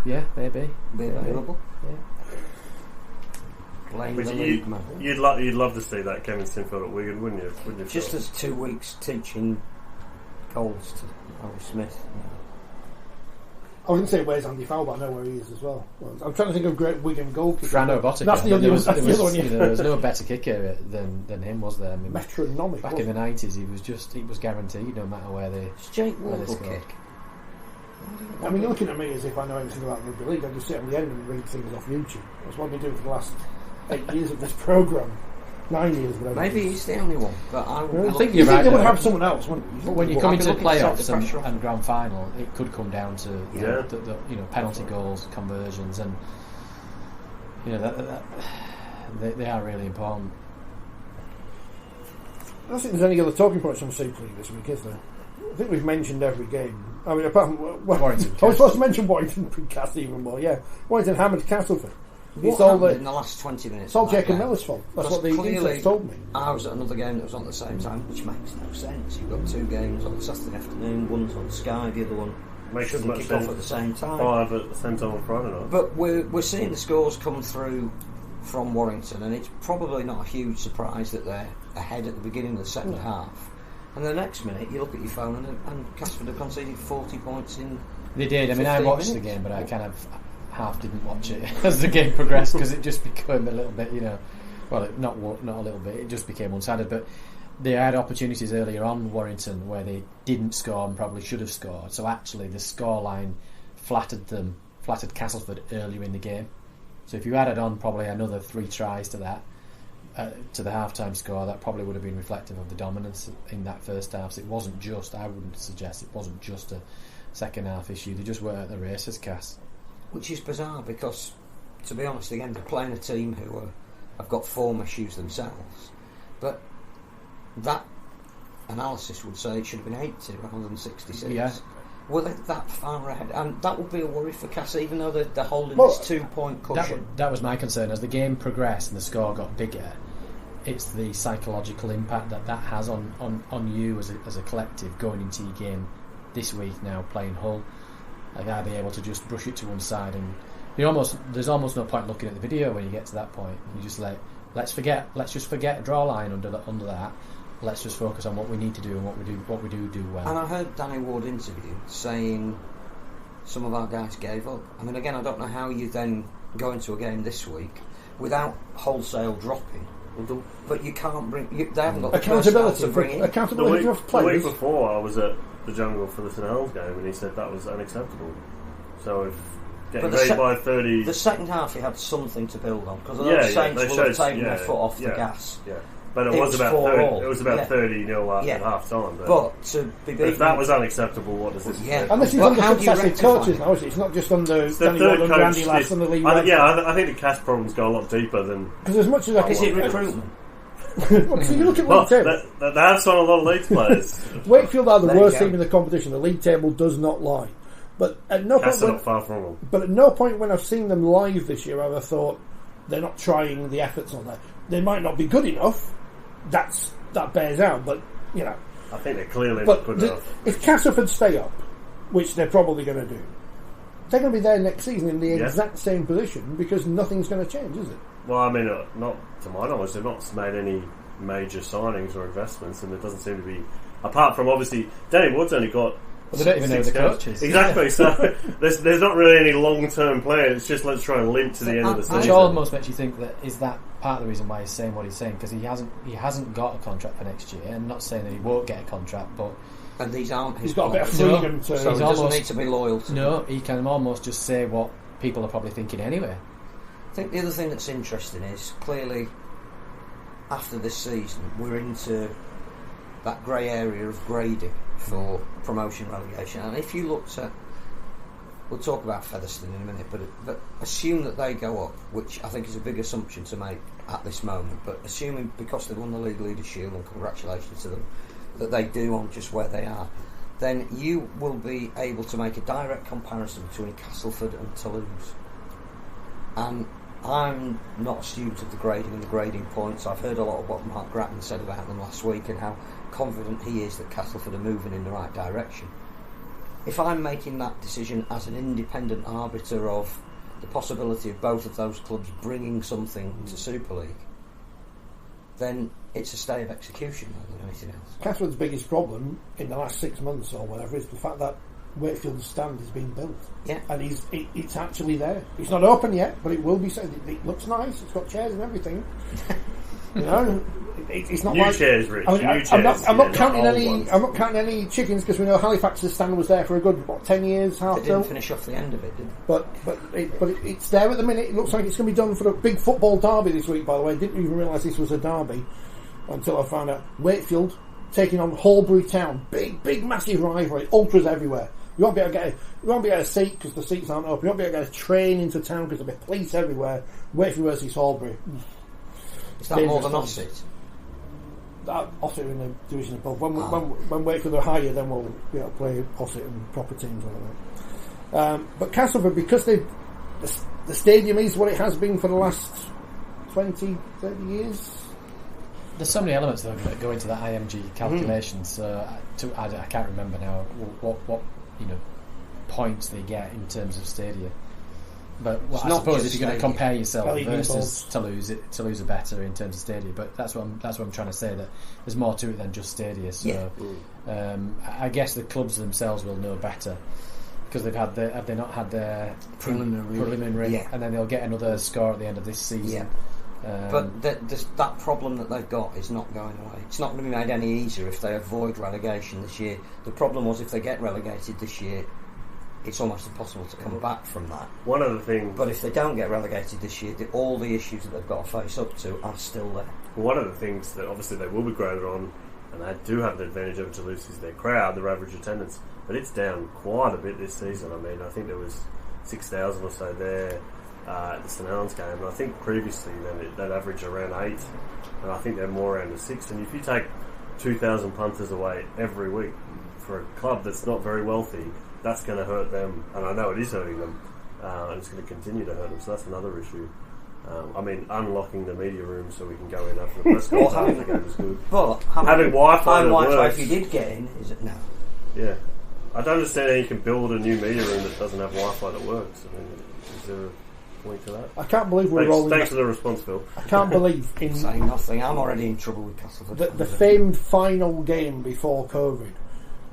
Yeah, maybe. Be available. Yeah. Blame the league, man. You'd love to see that Kevin Sinfield at Wigan, wouldn't you? Just as 2 weeks teaching goals to Harry Smith. I was going to say where's Andy Fowler, but I know where he is as well. I'm trying to think of great Wigan goalkeeper. Frano Botica. That's the other one. There was no better kicker than him, was there? I mean, metronomic. Back in the 90s, he was guaranteed no matter where they. Jake Wardle kick. I mean, you're looking at me as if I know anything about Rugby League. I just sit on the end and read things off YouTube. That's what I've been doing for the last 8 years of this programme. 9 years, whatever. Maybe he's the only one, but I think you're right. They would have someone else, wouldn't you? But when you come into playoffs and grand final, it could come down to the penalty goals, conversions, and they are really important. I don't think there's any other talking points on Super League this week, is there? I think we've mentioned every game. I mean, apart from Warrington. I was supposed to mention Warrington Castle even more. Yeah, Warrington hammered Castleford. What happened in the last 20 minutes? It's all Jake and Miller's fault. That's what the insights told me. I was at another game that was on at the same time, which makes no sense. You've got 2 games on Saturday afternoon, one's on Sky, the other one shouldn't kick off at the same time. 5 at the same time on Friday night. But we're seeing the scores come through from Warrington, and it's probably not a huge surprise that they're ahead at the beginning of the second half. And the next minute, you look at your phone and Castleford have conceded 40 points in. They did. I mean, I watched the game, but I kind of half didn't watch it as the game progressed because it just became a little bit, well, not a little bit. It just became one-sided. But they had opportunities earlier on Warrington where they didn't score and probably should have scored. So actually, the scoreline flattered Castleford earlier in the game. So if you added on probably another 3 tries to that. To the half-time score, that probably would have been reflective of the dominance in that first half. So it wasn't just, I wouldn't suggest it wasn't just a second half issue. They just weren't at the races, Cass. Which is bizarre because, to be honest, again, they're playing a team who have got form issues themselves. But that analysis would say it should have been 80 rather than 66. Yeah. Were they that far ahead? And that would be a worry for Cass, even though they're holding this 2-point cushion. That was my concern. As the game progressed and the score got bigger, it's the psychological impact that has on you as a collective going into your game this week now playing Hull. Like, are they able to just brush it to one side There's almost no point looking at the video when you get to that point. You just let's just forget a draw line under that. Let's just focus on what we need to do and what we do well. And I heard Danny Ward interview saying some of our guys gave up. I mean, again, I don't know how you then go into a game this week without wholesale dropping. But you can't bring. They haven't got the accountability to bring in. Accountability of The players. week before, I was at the Jungle for the St Helens game, and he said that was unacceptable. So if getting beat by 30, the second half he had something to build on because the Saints will have taken their foot off the gas. Yeah, but it was about 30. It was about 30-0 at half time. But to be beaten, if that was unacceptable, what does this? Yeah, and this is under successive coaches now, isn't it? It's not just under Danny Ward and Randy Lass and the league. I think the cash problems go a lot deeper than. Because as much as is it recruitment? Because if you look at league table, they have signed a lot of Leeds players. Wakefield are the worst team in the competition. The league table does not lie. But at no point, not far from them. But at no point when I've seen them live this year have I thought they're not trying the efforts on that. They might not be good enough. That bears out. But you know, I think they're clearly not good enough. If Castleford stay up, which they're probably going to do, they're going to be there next season in the exact same position because nothing's going to change, is it? Well, I mean, not to my knowledge, they've not made any major signings or investments, and there doesn't seem to be, apart from obviously Danny Wood's only got. Well, they don't even know the coaches. Exactly. So there's not really any long-term plan. It's just let's try and limp to the end of the season. Which almost makes you think that is that part of the reason why he's saying what he's saying, because he hasn't got a contract for next year. And not saying that he won't get a contract, but and these aren't his. He's got a bit of freedom to. So he doesn't need to be loyal to. No, he can almost just say what people are probably thinking anyway. I think the other thing that's interesting is clearly after this season we're into that grey area of grading for promotion relegation, and if you looked at, we'll talk about Featherstone in a minute, but assume that they go up, which I think is a big assumption to make at this moment, but assuming because they've won the League Leaders Shield, and congratulations to them, that they do on just where they are, then you will be able to make a direct comparison between Castleford and Toulouse. And I'm not a student of the grading and the grading points. I've heard a lot of what Mark Grattan said about them last week and how confident he is that Castleford are moving in the right direction. If I'm making that decision as an independent arbiter of the possibility of both of those clubs bringing something to Super League, then it's a stay of execution rather than anything else. Castleford's biggest problem in the last 6 months or whatever is the fact that Wakefield's stand is being built. Yeah. And it's actually there. It's not open yet, but it will be. It looks nice. It's got chairs and everything. You know, it's not new like chairs, Rich. I mean, new chairs. I'm not counting not any. ones. I'm not counting any chickens because we know Halifax's stand was there for a good 10 years. They didn't finish off the end of it, did they? But it's there at the minute. It looks like it's going to be done for a big football derby this week. By the way, I didn't even realise this was a derby until I found out. Wakefield taking on Holbury Town. Big, massive rivalry. Ultras everywhere. You won't be able to get a seat because the seats aren't open. You won't be able to get a train into town because there'll be police everywhere. Wakefield versus Holbury. Is that more than Ossett? Ossett in the division above. When Wakefield are higher, then we'll play Ossett and proper teams like that. But Castleford, because the stadium is what it has been for the last 20, 30 years. There's so many elements that go into that IMG calculation. So I can't remember now what points they get in terms of stadia. But I suppose if you're going to compare yourself versus Toulouse are better in terms of stadia. But that's what I'm trying to say, that there's more to it than just stadia. So I guess the clubs themselves will know better because have they not had their preliminary, and then they'll get another score at the end of this season. But that problem that they've got is not going away. It's not going to be made any easier if they avoid relegation this year. The problem was if they get relegated this year, it's almost impossible to come back from that. One of the things... But if they don't get relegated this year, all the issues that they've got to face up to are still there. One of the things that obviously they will be graded on, and they do have the advantage over Toulouse, is their crowd, their average attendance. But it's down quite a bit this season. I mean, I think there was 6,000 or so there at the St Helens game, and I think previously they'd average around 8, and I think they're more around the 6. And if you take 2,000 punters away every week for a club that's not very wealthy, that's going to hurt them, and I know it is hurting them, and it's going to continue to hurt them, so that's another issue. I mean, unlocking the media room so we can go in after the press conference after the game is good. But having Wi-Fi Wi-Fi if you did get in, is it? No. Yeah. I don't understand how you can build a new media room that doesn't have Wi-Fi that works. I mean, is there a point to that? I can't believe we're rolling. Thanks for the response, Phil. I can't believe in saying nothing. I'm already in trouble with Castleford. The famed final game before COVID.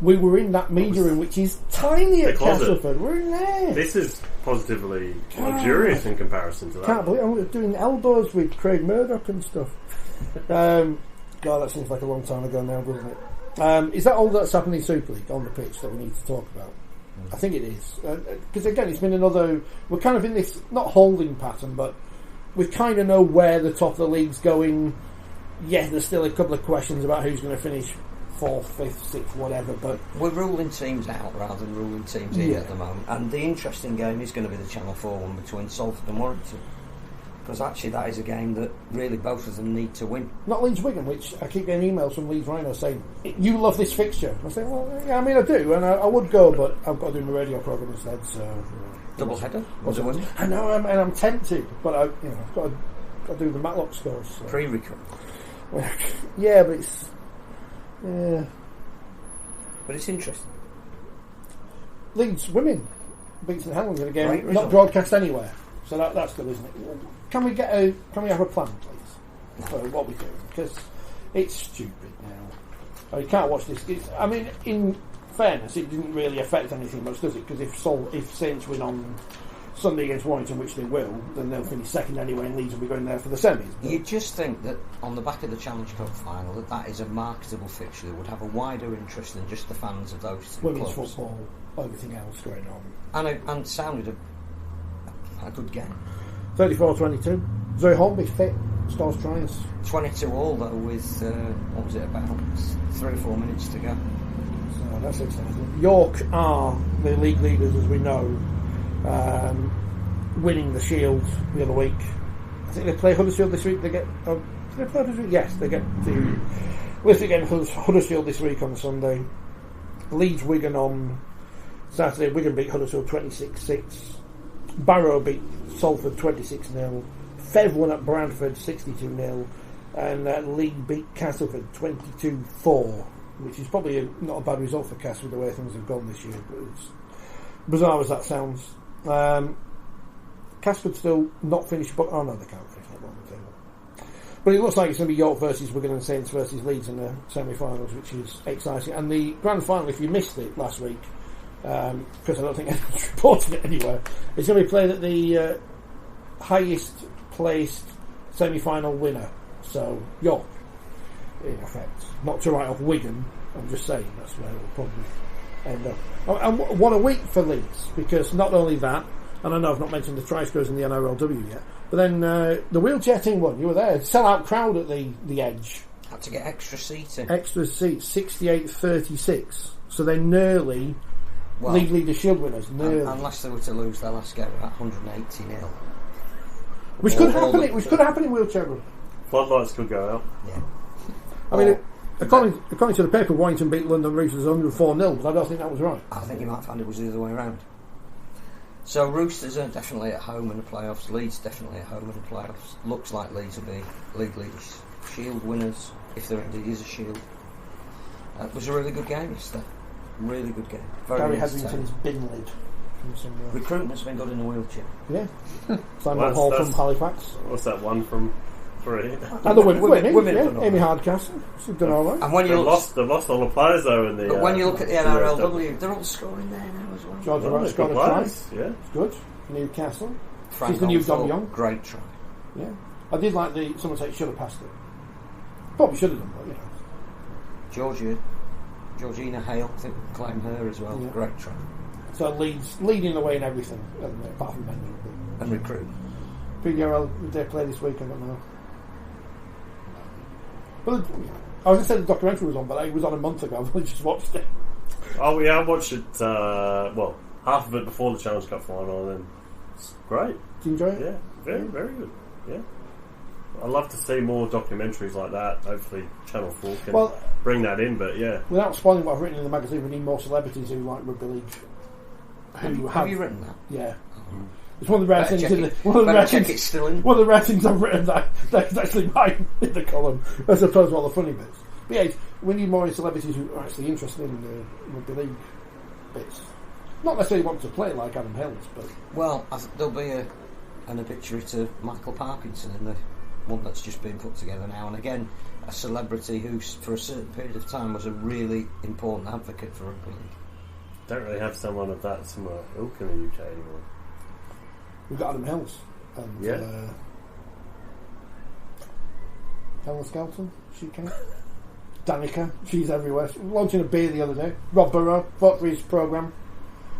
We were in that media room, which is tiny at Castleford. We're in there. This is positively luxurious in comparison to that. Can't believe I'm doing elbows with Craig Murdoch and stuff. God, that seems like a long time ago now, doesn't it? Is that all that's happened in Super League on the pitch that we need to talk about? I think it is. Because again, it's been another... We're kind of in this, not holding pattern, but we kind of know where the top of the league's going. Yeah, there's still a couple of questions about who's going to finish 4th, 5th, 6th, whatever, but... We're ruling teams out rather than ruling teams in at the moment. And the interesting game is going to be the Channel 4 one between Salford and Warrington. Because actually that is a game that really both of them need to win. Not Leeds Wigan, which I keep getting emails from Leeds Rhino saying, you love this fixture. I say, well, yeah, I mean, I do, and I would go, but I've got to do my radio programme instead, so... Double header? Was it winning? I know, and I'm tempted, but I've got to do the Matlock scores. So. Pre-record. Yeah, but it's... Yeah. But it's interesting. Leeds women beat St Helens in a game Right, not broadcast anywhere, so that's good, isn't it? Can we have a plan, please, for what we do? Because it's stupid now. You can't watch this. I mean, in fairness, it didn't really affect anything much, does it? Because if Saints win on Sunday against Warrington, which they will, then they'll finish second anyway, and Leeds will be going there for the semis. You just think that on the back of the Challenge Cup final, that is a marketable fixture that would have a wider interest than just the fans of those two women's clubs. football, everything else going on, and sounded a good game. 34-22. Zoe Hornby fit, scores tries. 22-all though, with what was it, about 3 or 4 minutes to go. So that's exciting. York are the league leaders, as we know, winning the Shield the other week. I think they play Huddersfield this week. They get. Do they play Huddersfield? Yes, they get to Lift again Huddersfield this week on Sunday. Leeds Wigan on Saturday. Wigan beat Huddersfield 26-6. Barrow beat Salford 26-0. Fev won at Bradford 62-0. And League beat Castleford 22-4, which is probably not a bad result for Castle with the way things have gone this year. But it's bizarre as that sounds. Castleford still not finished, but oh no, they can't finish that one on the table. But it looks like it's going to be York versus Wigan and Saints versus Leeds in the semi-finals, which is exciting. And the grand final, if you missed it last week, because I don't think anyone's reported it anywhere, it's going to be played at the highest placed semi-final winner. So York, in effect, not to write off Wigan. I'm just saying that's where it'll probably end up. And what a week for Leeds, because not only that, and I know I've not mentioned the try scorers in the NRLW yet, but then the wheelchair team won. You were there. Sell-out crowd at the Edge. Had to get extra seating. Extra seats, 68-36. So they're nearly league leader shield winners. Nearly. Unless they were to lose their last game at 180-0. Which could happen. Which could happen in wheelchair rugby. Floodlights could go out. Yeah. I mean, according to the paper, Warrington beat London Roosters 104-0, but I don't think that was right. I think you might find it was the other way around. So Roosters are definitely at home in the playoffs. Leeds definitely at home in the playoffs. Looks like Leeds will be league leaders, shield winners, if there indeed is a shield. It was a really good game yesterday. Really good game. Gary Hetherington's bin lid from somewhere. Recruitment's been good in the wheelchair. Yeah. Simon Hall from Halifax. What's that one from? Three. And the women, yeah. Amy Hardcastle. She's done all right. And when you they've lost all the players though in the. But when you look at the NRLW, they're all scoring there now as well. George Wright scored a try. Yeah, it's good. Newcastle. Frank She's the new Dom Young. Great try. Yeah, I did like someone say should have passed it. Probably should have done, but you know. Georgina Hale, I think claim her as well. Yeah. Great try. So Leeds leading the way in everything, apart from men and recruit. PDRL, did they play this week? I don't know. But I was going to say the documentary was on, but it was on a month ago. I just watched it. Oh yeah, I watched it. Half of it before the Challenge Cup final, and it's great. Did you enjoy it? Yeah, very, very good. Yeah, I love to see more documentaries like that. Hopefully, Channel 4 can bring that in. But yeah, without spoiling what I've written in the magazine, we need more celebrities who like rugby league. Have you written that? Yeah. It's one of the rare things. One of the rare things I've written that's actually mine in the column, as opposed to all the funny bits. But yeah, we need more celebrities who are actually interested in the rugby league. bits. Not necessarily want to play like Adam Hills, but... Well, there'll be an obituary to Michael Parkinson in the one that's just been put together now, and again, a celebrity who, for a certain period of time, was a really important advocate for rugby league. Don't really have someone of that similar ilk in the UK anymore. We've got Adam Hills. And, Yeah. Helen Skelton, she came. Danica, she's everywhere. She was launching a beer the other day. Rob Burrow, fought for his programme.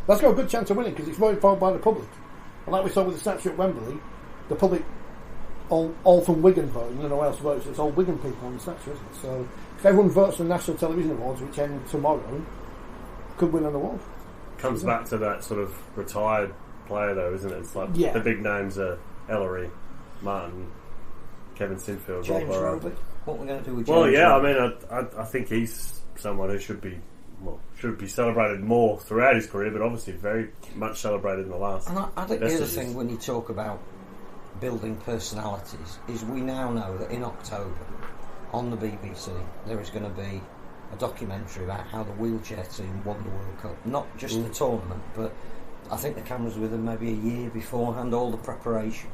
That's got a good chance of winning because it's voted for by the public. And like we saw with the statue at Wembley, the public, all from Wigan voting, and no one else votes, it's all Wigan people on the statue, isn't it? So if everyone votes for the National Television Awards, which end tomorrow, could win an award. Comes back to that sort of retired player though, isn't it? It's like the big names are Ellery, Martin, Kevin Sinfield, James Rob Burrow. Roby. What we're going to do with James Well, yeah, Roby? I mean, I think he's someone who should be celebrated more throughout his career, but obviously very much celebrated in the last. And I think the other thing when you talk about building personalities is we now know that in October on the BBC there is going to be a documentary about how the wheelchair team won the World Cup. Not just the tournament, but I think the cameras were with them maybe a year beforehand, all the preparation.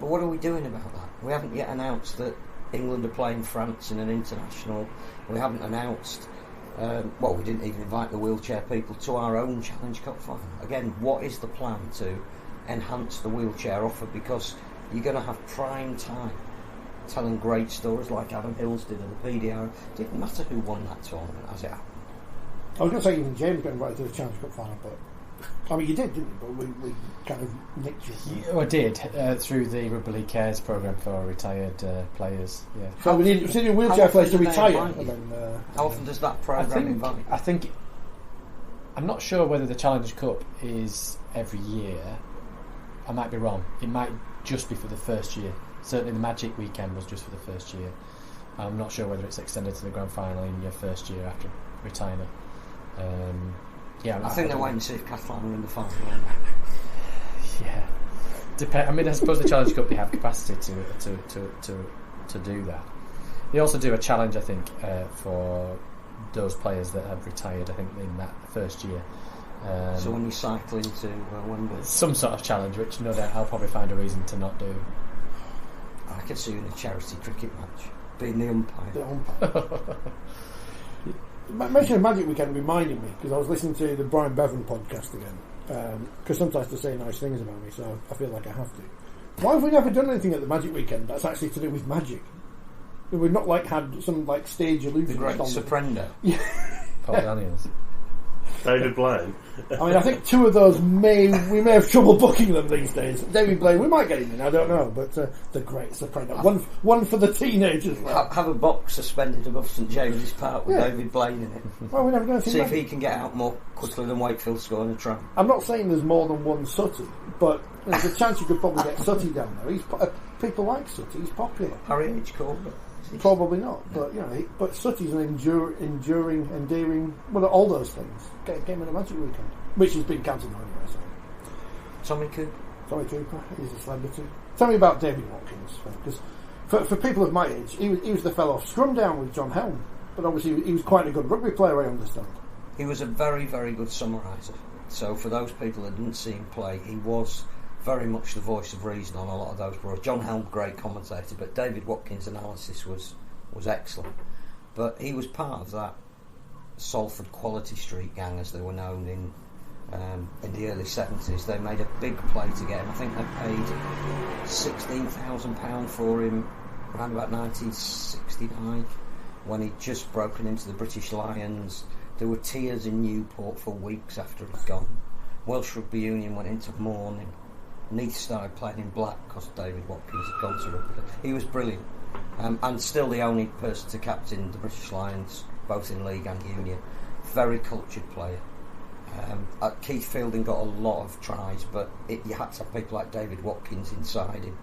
But what are we doing about that? We haven't yet announced that England are playing France in an international. We haven't announced... we didn't even invite the wheelchair people to our own Challenge Cup final. Again, what is the plan to enhance the wheelchair offer? Because you're going to have prime time telling great stories like Adam Hills did at the PDR. It didn't matter who won that tournament, as it happened. I was going to say even James got invited to the Challenge Cup final, but I mean you did, didn't you? But we kind of nicked you. I did through the Rugby League Cares programme for retired players. Yeah. So we need a wheelchair players to retire. And then, how often does that programme invite? I think I'm not sure whether the Challenge Cup is every year. I might be wrong. It might just be for the first year. Certainly the Magic weekend was just for the first year. I'm not sure whether it's extended to the grand final in your first year after retirement. I think they're waiting to see if Catalan are in the final. Yeah. I mean, I suppose the Challenge Cup, they have capacity to do that. They also do a challenge, I think, for those players that have retired, I think, in that first year. So when you cycle into Wembley, some sort of challenge, which no doubt I'll probably find a reason to not do. I could see you in a charity cricket match, being the umpire. The umpire. Mentioning Magic Weekend reminded me, because I was listening to the Brian Bevan podcast again, because sometimes they say nice things about me, so I feel like I have to. Why have we never done anything at the Magic Weekend that's actually to do with magic? We've not had some stage illusion. The Great Soprendo. Yeah. Paul Daniels. David Blaine. I mean, I think two of those we may have trouble booking them these days. David Blaine, we might get him in, I don't know, but the Great Soprano. One for the teenagers. Have a box suspended above St James's Park with David Blaine in it. Well, we never going to see if he can get out more quickly than Wakefield scoring a try. I'm not saying there's more than one Sutty, but there's a chance you could probably get Sutty down there. People like Sutty, he's popular. Harry H. Corbett. Probably not, but but Sutty's an endearing, well, all those things. Get him in a Magic Weekend, which has been cancelled anyway. So. Tommy Cooper, he's a celebrity. Tell me about David Watkins, because for people of my age, he was the fellow scrum down with John Helm, but obviously he was quite a good rugby player, I understand. He was a very, very good summariser. So for those people that didn't see him play, he was very much the voice of reason on a lot of those broads. John Helm, great commentator, but David Watkins' analysis was excellent. But he was part of that Salford Quality Street gang, as they were known in the early 70s. They made a big play to get him. I think they paid £16,000 for him around about 1969, when he'd just broken into the British Lions. There were tears in Newport for weeks after he'd gone. Welsh Rugby Union went into mourning. Neath started playing in black because David Watkins had gone to rugby. He was brilliant, and still the only person to captain the British Lions, both in league and union. Very cultured player. Keith Fielding got a lot of tries, but you had to have people like David Watkins inside him.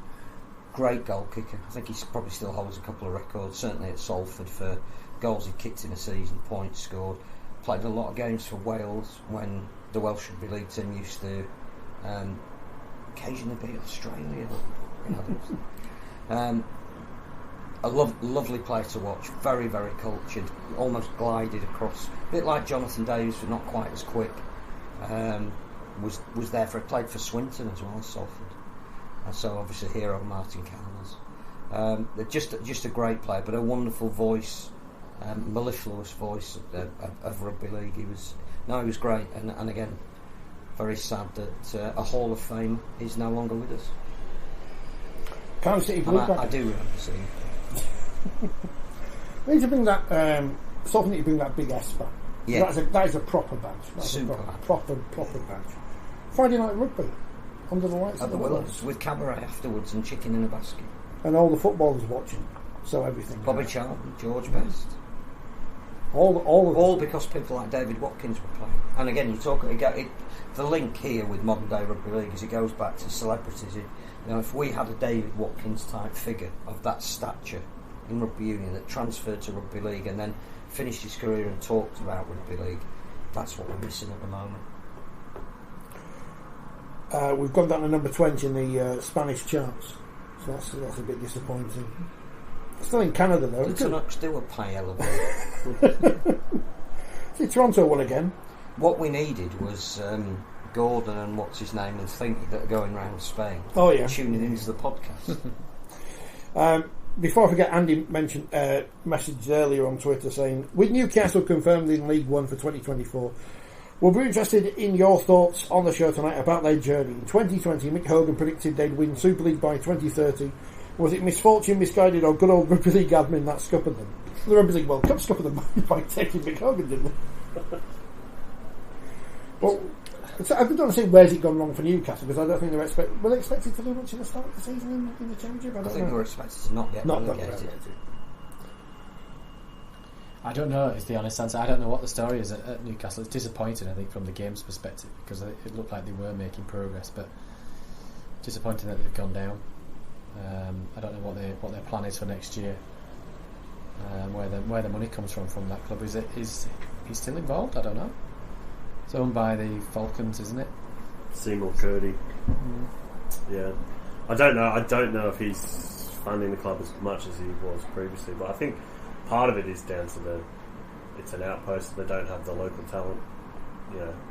Great goal kicker. I think he probably still holds a couple of records, certainly at Salford, for goals he kicked in a season, points scored. Played a lot of games for Wales when the Welsh Rugby League team used to occasionally beat Australia. A lovely player to watch, very, very cultured, almost glided across bit like Jonathan Davis, but not quite as quick. Was there played for Swinton as well as Salford. So obviously hero Martin Callers. Just a great player, but a wonderful voice, mellifluous voice of rugby league. He was great, and again, very sad that a Hall of Fame is no longer with us. Can't see I do remember seeing it. We need to bring that. Salford need to bring that big S back. Yeah. That is a proper badge. That's Super a proper badge. Friday night rugby under the lights At the Willows with cabaret afterwards and chicken in a basket. and all the footballers watching. So everything. Bobby Charlton, George Best. All because people like David Watkins were playing. And again, you talk the link here with modern day rugby league is it goes back to celebrities. If we had a David Watkins type figure of that stature in rugby union that transferred to rugby league and then finished his career and talked about rugby league, that's what we're missing at the moment. We've gone down to number 20 in the Spanish charts, so that's a bit disappointing. Still in Canada though. The Canucks do a pile of See, Toronto won again. What we needed was Gordon and what's his name and Thinky that are going around Spain. Oh yeah, tuning into the podcast. Before I forget, Andy mentioned messaged earlier on Twitter saying, with Newcastle confirmed in League One for 2024, we'll be interested in your thoughts on the show tonight about their journey. In 2020, Mick Hogan predicted they'd win Super League by 2030. Was it misfortune, misguided, or good old Rugby League admin that scuppered them? The Rugby League World Cup scuppered them by taking Mick Hogan, didn't they? Well, I don't want to say where's it gone wrong for Newcastle, because I don't think were they expected to do much in the start of the season in the Championship? I think they were expected to not get relegated. I don't know is the honest answer. I don't know what the story is at Newcastle. It's disappointing, I think, from the game's perspective, because it looked like they were making progress, but disappointing that they've gone down. I don't know what their plan is for next year. Where the money comes from that club. Is he still involved? I don't know. It's owned by the Falcons, isn't it? Seymour Curdy. Yeah, I don't know if he's funding the club as much as he was previously, but I think part of it is down to it's an outpost. They don't have the local talent,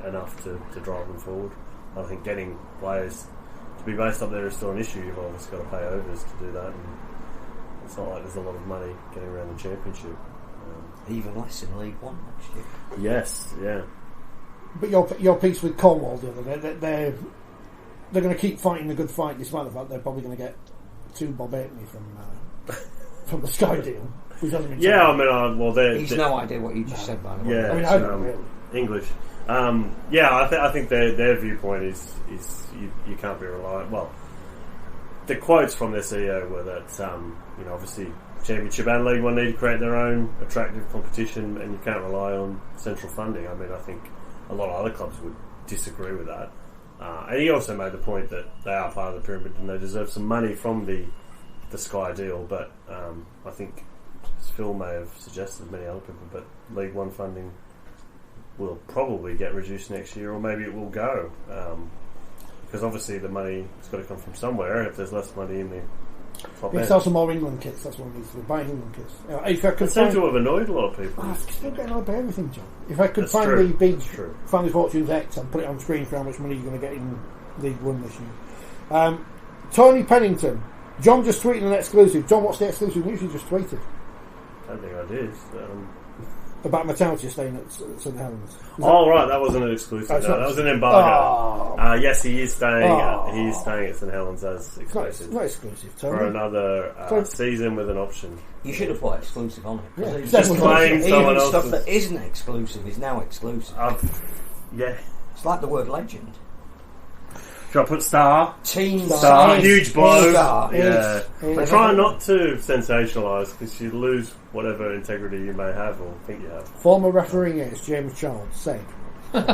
enough to drive them forward. I think getting players to be based up there is still an issue. You've obviously got to pay overs to do that, and it's not like there's a lot of money getting around the Championship. Even less in League One next year. Yes, yeah. But your piece with Cornwall the other day, they're going to keep fighting the good fight, despite the fact they're probably going to get 2 Bob Aitney from the Sky deal. Yeah, I mean, he's no idea what you just said, by the way. Yeah, I mean, I don't really. English. I think their viewpoint is you can't be reliant. Well, the quotes from their CEO were that obviously Championship and League One need to create their own attractive competition, and you can't rely on central funding. I mean, I think a lot of other clubs would disagree with that. And he also made the point that they are part of the pyramid and they deserve some money from the Sky deal. But I think, as Phil may have suggested, many other people, but League One funding will probably get reduced next year, or maybe it will go. Because obviously the money has got to come from somewhere. If there's less money in the top end. Sell some more England kits, that's what it needs to be. Buy England kits. If I could it seems to have annoyed a lot of people. I'm still getting annoyed by everything, John. If I could That's find true. the big That's true. Family Fortunes X and put it on screen for how much money you're going to get in League One this year. Tony Pennington. John just tweeted an exclusive. John, what's the exclusive news you just tweeted? I don't think I did. About Metallica staying at St Helens. Right, that wasn't an exclusive. No, that was an embargo. Yes, he is staying. He is staying at St Helens as exclusive. Not exclusive, Tony. For another season with an option. You should have put exclusive on it. Yeah, Just claim someone Even stuff else's. that isn't exclusive is now exclusive. Yeah. It's like the word legend. Should I put star? Team Star, Ace. huge blow. Star. Yeah. Ace. I try not to sensationalise because you lose whatever integrity you may have or think you have. Former referee is James Charles said.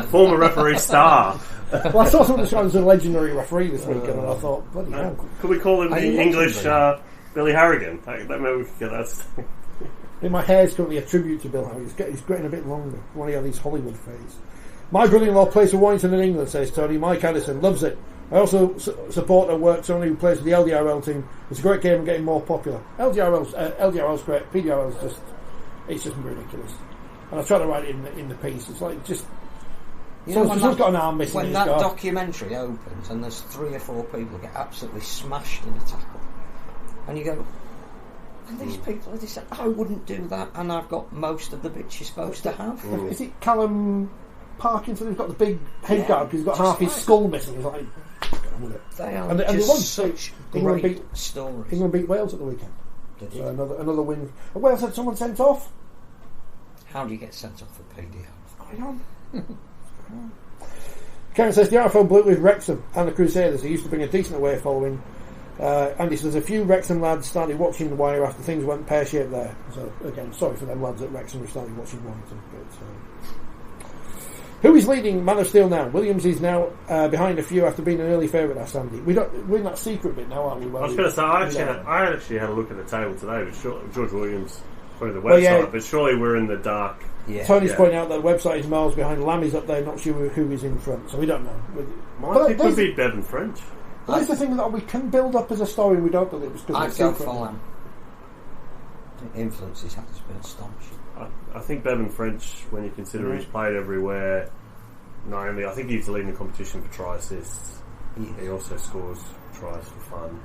Former referee star. Well, I saw someone described as a legendary referee this weekend, and I thought, bloody hell. Could we call him Are you the English legendary? Billy Harrigan? Maybe we could get that. In my hair's currently a tribute to Bill Harry. He's getting a bit longer. One of these Hollywood phase. My brother-in-law plays for Warrington in England, says Tony. Mike Addison loves it. I also support and work someone who plays for the LDRL team. It's a great game and getting more popular. LDRL's great. PDRL's it's just ridiculous. And I try to write it in the piece. It's like just. Someone's got an arm missing. When that documentary opens and there's 3 or 4 people get absolutely smashed in a tackle, and you go, and these people, they say, I wouldn't do that, and I've got most of the bits you're supposed to have. Is it Callum Parkinson who's got the big head guard because he's got half his skull missing? He's like, they are and just such great stories. England beat Wales at the weekend. Did So another win. And Wales had someone sent off. How do you get sent off for PDO? I don't. Karen says the RFL blew with Wrexham and the Crusaders. He used to bring a decent away following. And he says a few Wrexham lads started watching the Wire after things went pear-shaped there. So again, sorry for them lads at Wrexham who started watching Warrington. Who is leading Man of Steel now? Williams is now behind a few after being an early favourite. Asked Andy. We're in that secret bit now, aren't we? I was going to say I actually had a look at the table today with George Williams on the website, but surely we're in the dark. Yeah. Tony's pointing out that the website is miles behind. Lammy's up there, not sure who is in front, so we don't know. It could be Bevan French. That's the thing that we can build up as a story and we don't believe it's because I'd go for Lamb. The influence he's had has been astonishing. I think Bevan French, when you consider he's played everywhere, not only, I think he's leading the competition for try assists. He also scores tries for fun.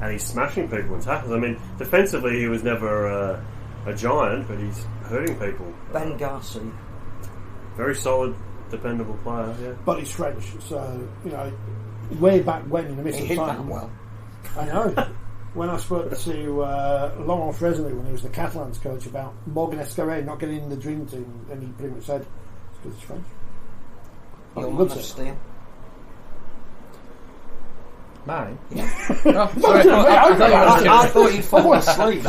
And he's smashing people in tackles. I mean, defensively he was never a giant, but he's hurting people. Ben Garcia. Very solid, dependable player, yeah. But he's French, so, way back when in the midst of time. Well. I know. When I spoke to Laurent Fresnay when he was the Catalans coach about Morgan Escarret not getting in the dream team, and he pretty much said, it's because he's French. Your Man of Steel. Mine? Yeah. Oh, sorry. I thought you'd fallen asleep.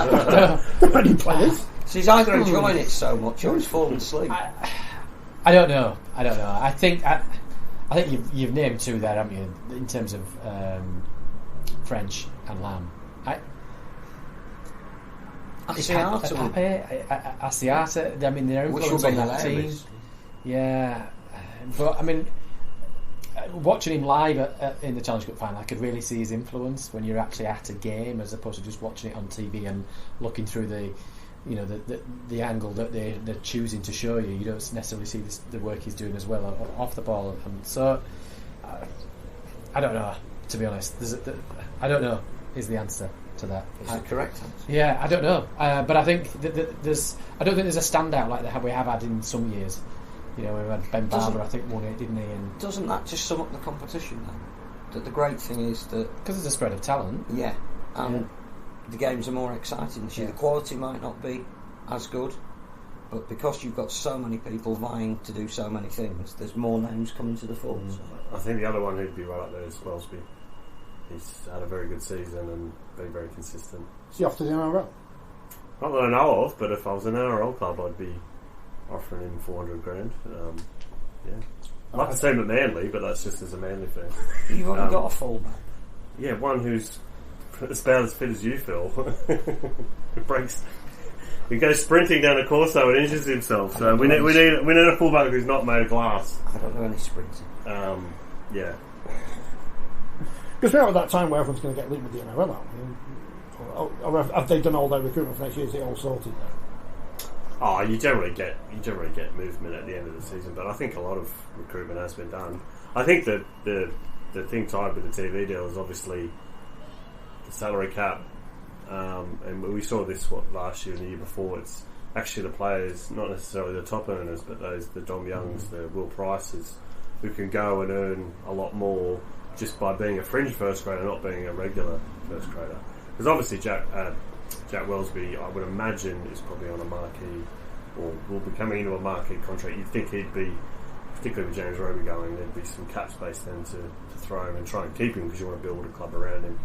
Many players. So he's either enjoying it so much or he's fallen asleep. I don't know. I think you've named 2 there, haven't you? In terms of French and Lamb. Asiata. I mean, they're influence on that team. Yeah, but I mean, watching him live in the Challenge Cup final, I could really see his influence when you're actually at a game, as opposed to just watching it on TV and looking through the angle that they're choosing to show you. You don't necessarily see the work he's doing as well off the ball, and so I don't know. To be honest, I don't know is the answer to that. Is it correct answer? Yeah, I don't know, but I think I don't think there's a standout like we have had in some years. We had Ben Barber, I think, won it, didn't he? And doesn't that just sum up the competition then? That the great thing is that because there's a spread of talent. Yeah, and the games are more exciting this year. The quality might not be as good, but because you've got so many people vying to do so many things, there's more names coming to the fore. I think the other one who'd be right up there is Wellesby. He's had a very good season and been very consistent. Is he off to the NRL? Not that I know of, but if I was an NRL club, I'd be offering him $400,000. Yeah, I'd like to see him at Manly, but that's just as a Manly fan. You've only got a fullback. Yeah, one who's about as fit as you, Phil. He goes sprinting down a course though and injures himself. So we need a fullback who's not made of glass. I don't know any sprinting. Yeah. Because we're at that time where everyone's going to get linked with the NRL, aren't we? Or have they done all their recruitment for next year? Is it all sorted now? Oh, you generally get movement at the end of the season, but I think a lot of recruitment has been done. I think that the thing tied with the TV deal is obviously the salary cap, and we saw this last year and the year before. It's actually the players, not necessarily the top earners, but the Dom Youngs, the Will Prices, who can go and earn a lot more just by being a fringe first grader, not being a regular first grader. Because obviously Jack Wellesby, I would imagine, is probably on a marquee, or will be coming into a marquee contract. You'd think he'd be, particularly with James Roby going, there'd be some cap space then to throw him and try and keep him because you want to build a club around him.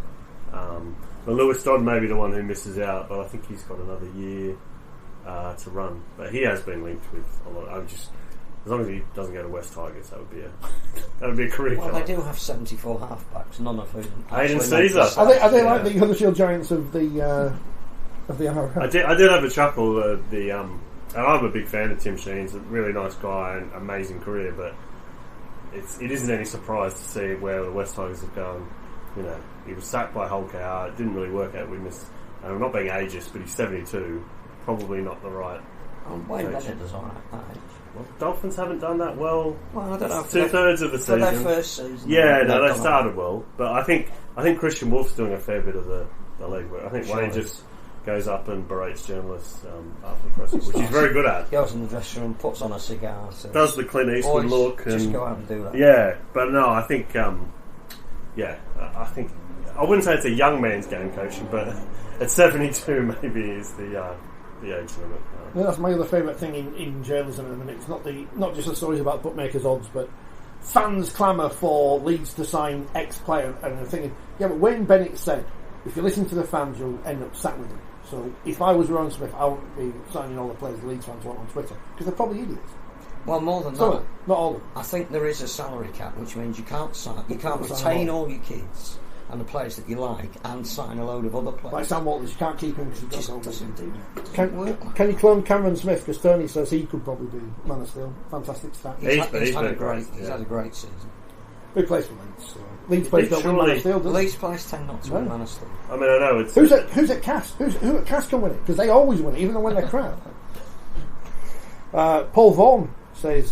But Lewis Dodd may be the one who misses out, but I think he's got another year to run. But he has been linked with a lot. As long as he doesn't go to West Tigers, that would be a career. Well, they do have 74 halfbacks, none of whom. Hayden Caesar. Are they like the Huddersfield Giants of the NRL? I did have a chuckle. And I'm a big fan of Tim Sheen's a really nice guy and amazing career, but it isn't any surprise to see where the West Tigers have gone. He was sacked by Holkar. It didn't really work out with Miss. Not being ageist, but he's 72. Probably not the right Wayne Bennett does alright at that age. Well, Dolphins haven't done that well. Well, I don't know. Two-thirds of the season. For their first season. Yeah, no, they started well. But I think Christian Wolf's doing a fair bit of the league work. I think Wayne just goes up and berates journalists after the press, which he's very good at. Goes in the dressing room, puts on a cigar. Does the Clint Eastwood look. Just go out and do that. Yeah, but no, I think... I think... I wouldn't say it's a young man's game coaching, but at 72 maybe is the age limit. Yeah, that's my other favourite thing in journalism at the minute. It's not just the stories about bookmakers' odds, but fans clamour for Leeds to sign X player, and I'm thinking, yeah, but Wayne Bennett said, if you listen to the fans, you'll end up sat with them. So if I was Ron Smith, I wouldn't be signing all the players the Leeds fans want on Twitter, because they're probably idiots. Well, more than So, that, not all of them. I think there is a salary cap, which means you can't retain all your kids and the players that you like, and sign a load of other players. Like Sam Walters, you can't keep him because he Just doesn't doesn't do. Can you clone Cameron Smith? Because Tony says he could probably be Man of Steel. Fantastic stat. He's had a great season. Big place for Leeds. So. Leeds players don't win Man of Steel, do they? Leeds players tend not to win Man of Steel. I mean, I know it's... Who's at Cass? Who at Cass can win it? Because they always win it, even when they're crap. Paul Vaughan says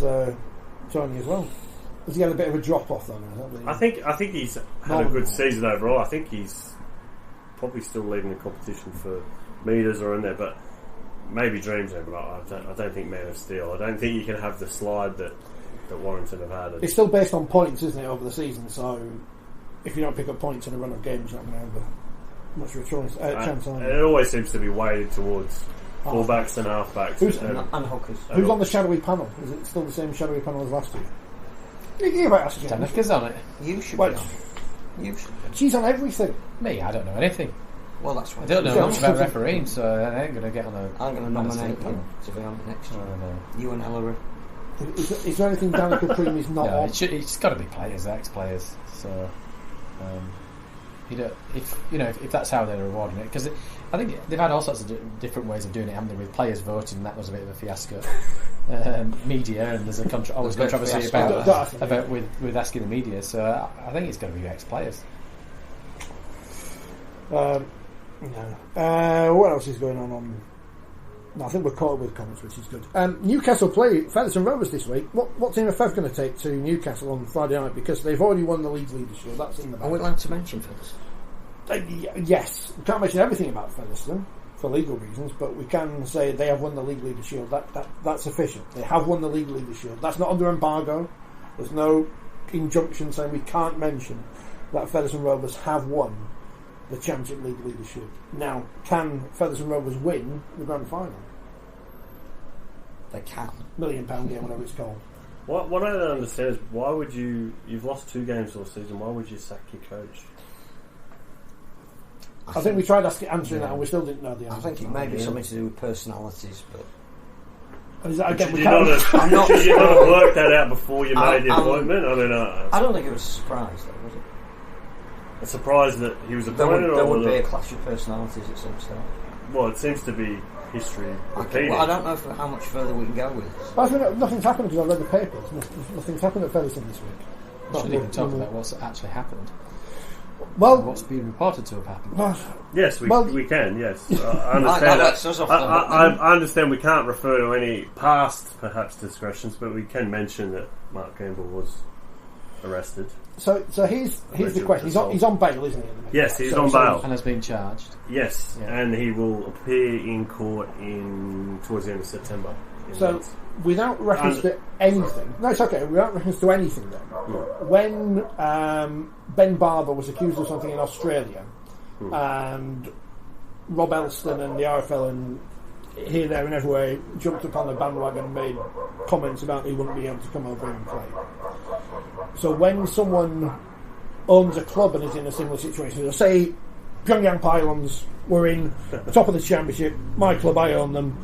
Tony as well. Has he had a bit of a drop off though? I think he's had a good season overall. I think he's probably still leading the competition for meters or in there, but maybe dreams there. But I don't think Man of Steel. I don't think you can have the slide that Warrington have had. It's still based on points, isn't it, over the season? So if you don't pick up points in a run of games, you're not going to have much of a chance. It always seems to be weighted towards fullbacks and halfbacks and hookers. Who's on the shadowy panel? Is it still the same shadowy panel as last year? You might ask James. Danica's on it. You should be on. You should be. She's on everything. Me, I don't know anything. Well, that's why. I don't know much about refereeing, so I ain't going to get on a... I'm going to nominate you to be on it next year. You and Ellery. Is there anything Danica Cream is not on? It's got to be players, ex-players. So, if that's how they're rewarding it, because I think they've had all sorts of different ways of doing it, haven't they? With players voting, and that was a bit of a fiasco. Media, and there's always controversy about with asking the media. So I think it's going to be ex-players. What else is going on? No, I think we're caught up with comments, which is good. Newcastle play Featherstone Rovers this week. What team are Fev going to take to Newcastle on Friday night? Because they've already won the League Leadership. That's in the bag. Are we allowed to mention Featherstone? Yes. We can't mention everything about Featherstone for legal reasons, but we can say they have won the League Leader Shield. That's official. They have won the League Leader Shield. That's not under embargo. There's no injunction saying we can't mention that Featherstone Rovers have won the Championship League Leader Shield. Now, can Featherstone Rovers win the Grand Final? They can. £1 million game, whatever it's called. What I don't understand is why would you've lost 2 games all season, why would you sack your coach? I think we tried answering that and we still didn't know the answer. I think it may be something to do with personalities, but... And is that again, Did you not have worked that out before you made the appointment? I don't think it was a surprise, though, was it? A surprise that he was appointed? There would be a clash of personalities at some stage. Well, it seems to be history repeating. Well, I don't know how much further we can go with this. I think nothing's happened because I read the papers. Nothing's happened at Featherstone this week. We should even talk about what's actually happened. Well, what's been reported to have happened. Yes, we can, yes. I understand I understand we can't refer to any past, perhaps, discretions, but we can mention that Mark Campbell was arrested. So here's the question. He's on bail, isn't he? Yes, he's on bail. And has been charged. Yes, yeah. And he will appear in court towards the end of September. So, without reference to anything... No, it's okay. Without reference to anything then. When Ben Barber was accused of something in Australia, and Rob Elston and the RFL and here, there and everywhere jumped upon the bandwagon and made comments about he wouldn't be able to come over and play. So when someone owns a club and is in a similar situation, so say Pyongyang Pylons were in the top of the championship, my club, I own them,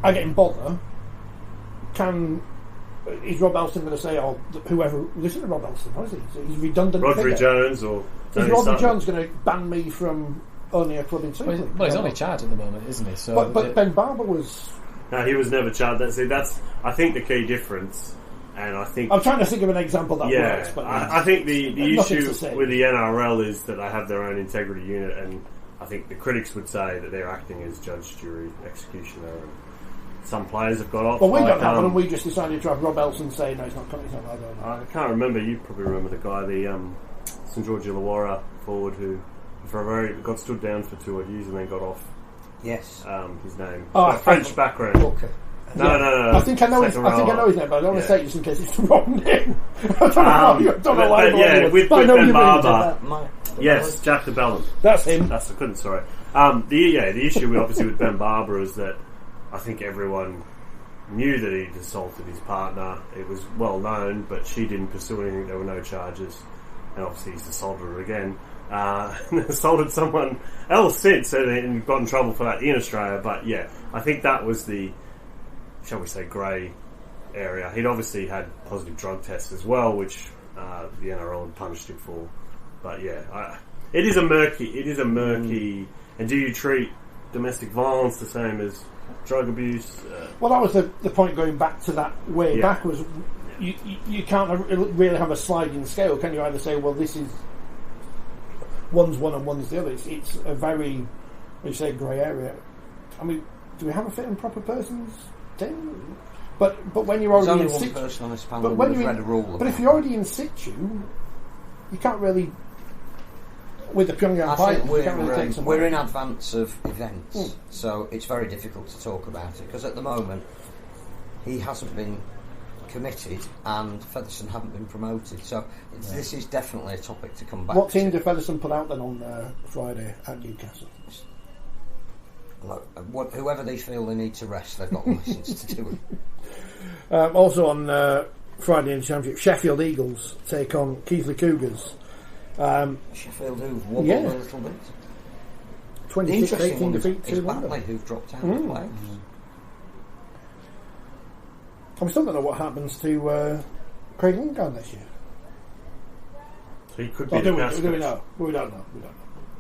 I get in bother, is Rob Elston going to say, whoever, listen to Rob Elston, what is he? He's redundant. Rodri Jones or is Rodri Jones going to ban me from owning a club in Super League? Well, he's only charged at the moment, isn't he? So but Ben Barber was... No, he was never charged. That's I think the key difference. And I think I'm trying to think of an example that works. But I think the issue with the NRL is that they have their own integrity unit, and I think the critics would say that they're acting as judge, jury, executioner. some players have got off. Well, we like, don't have one, and we just decided to have Rob Elson say, no, it's not coming. I don't know. I can't remember. You probably remember the guy, the St George Illawarra forward who, got stood down for 2 odd years and then got off. Yes. His name. Oh, French background. Booker. No. I think I know his name, but I don't want to say it just in case it's the wrong name. I don't know why. Yeah, with Ben Barber. Yes, Jack de Bellin. That's him. I couldn't. Sorry. The issue obviously with Ben Barber is that I think everyone knew that he'd assaulted his partner. It was well known, but she didn't pursue anything. There were no charges, and obviously he's assaulted her again. Assaulted someone else since, and got in trouble for that in Australia. But yeah, I think that was the, shall we say, grey area. He'd obviously had positive drug tests as well, which the NRL had punished him for. But yeah, it is a murky. And do you treat domestic violence the same as drug abuse? Well, that was the point going back to that way back was you can't really have a sliding scale, can you? Either say, well, this is one's one and one's the other. It's a very, you say, grey area. I mean, do we have a fit and proper persons thing? But when you're already in situ, but if you're already in situ, you can't really. With the Pyongyang Pilots, you can't really take some. We're in advance of events, so it's very difficult to talk about it because at the moment he hasn't been committed and Featherstone haven't been promoted. So this is definitely a topic to come back. What team did Featherstone put out then on Friday at Newcastle? Look, whoever they feel they need to rest, they've got license to do it. Also on Friday in the Championship, Sheffield Eagles take on Keighley Cougars. Sheffield who've wobbled a little bit. 26-18 defeat to Batley who've dropped out of the playoffs. I still don't know what happens to Craig Lingard this year. He could be. Do we know? We don't know.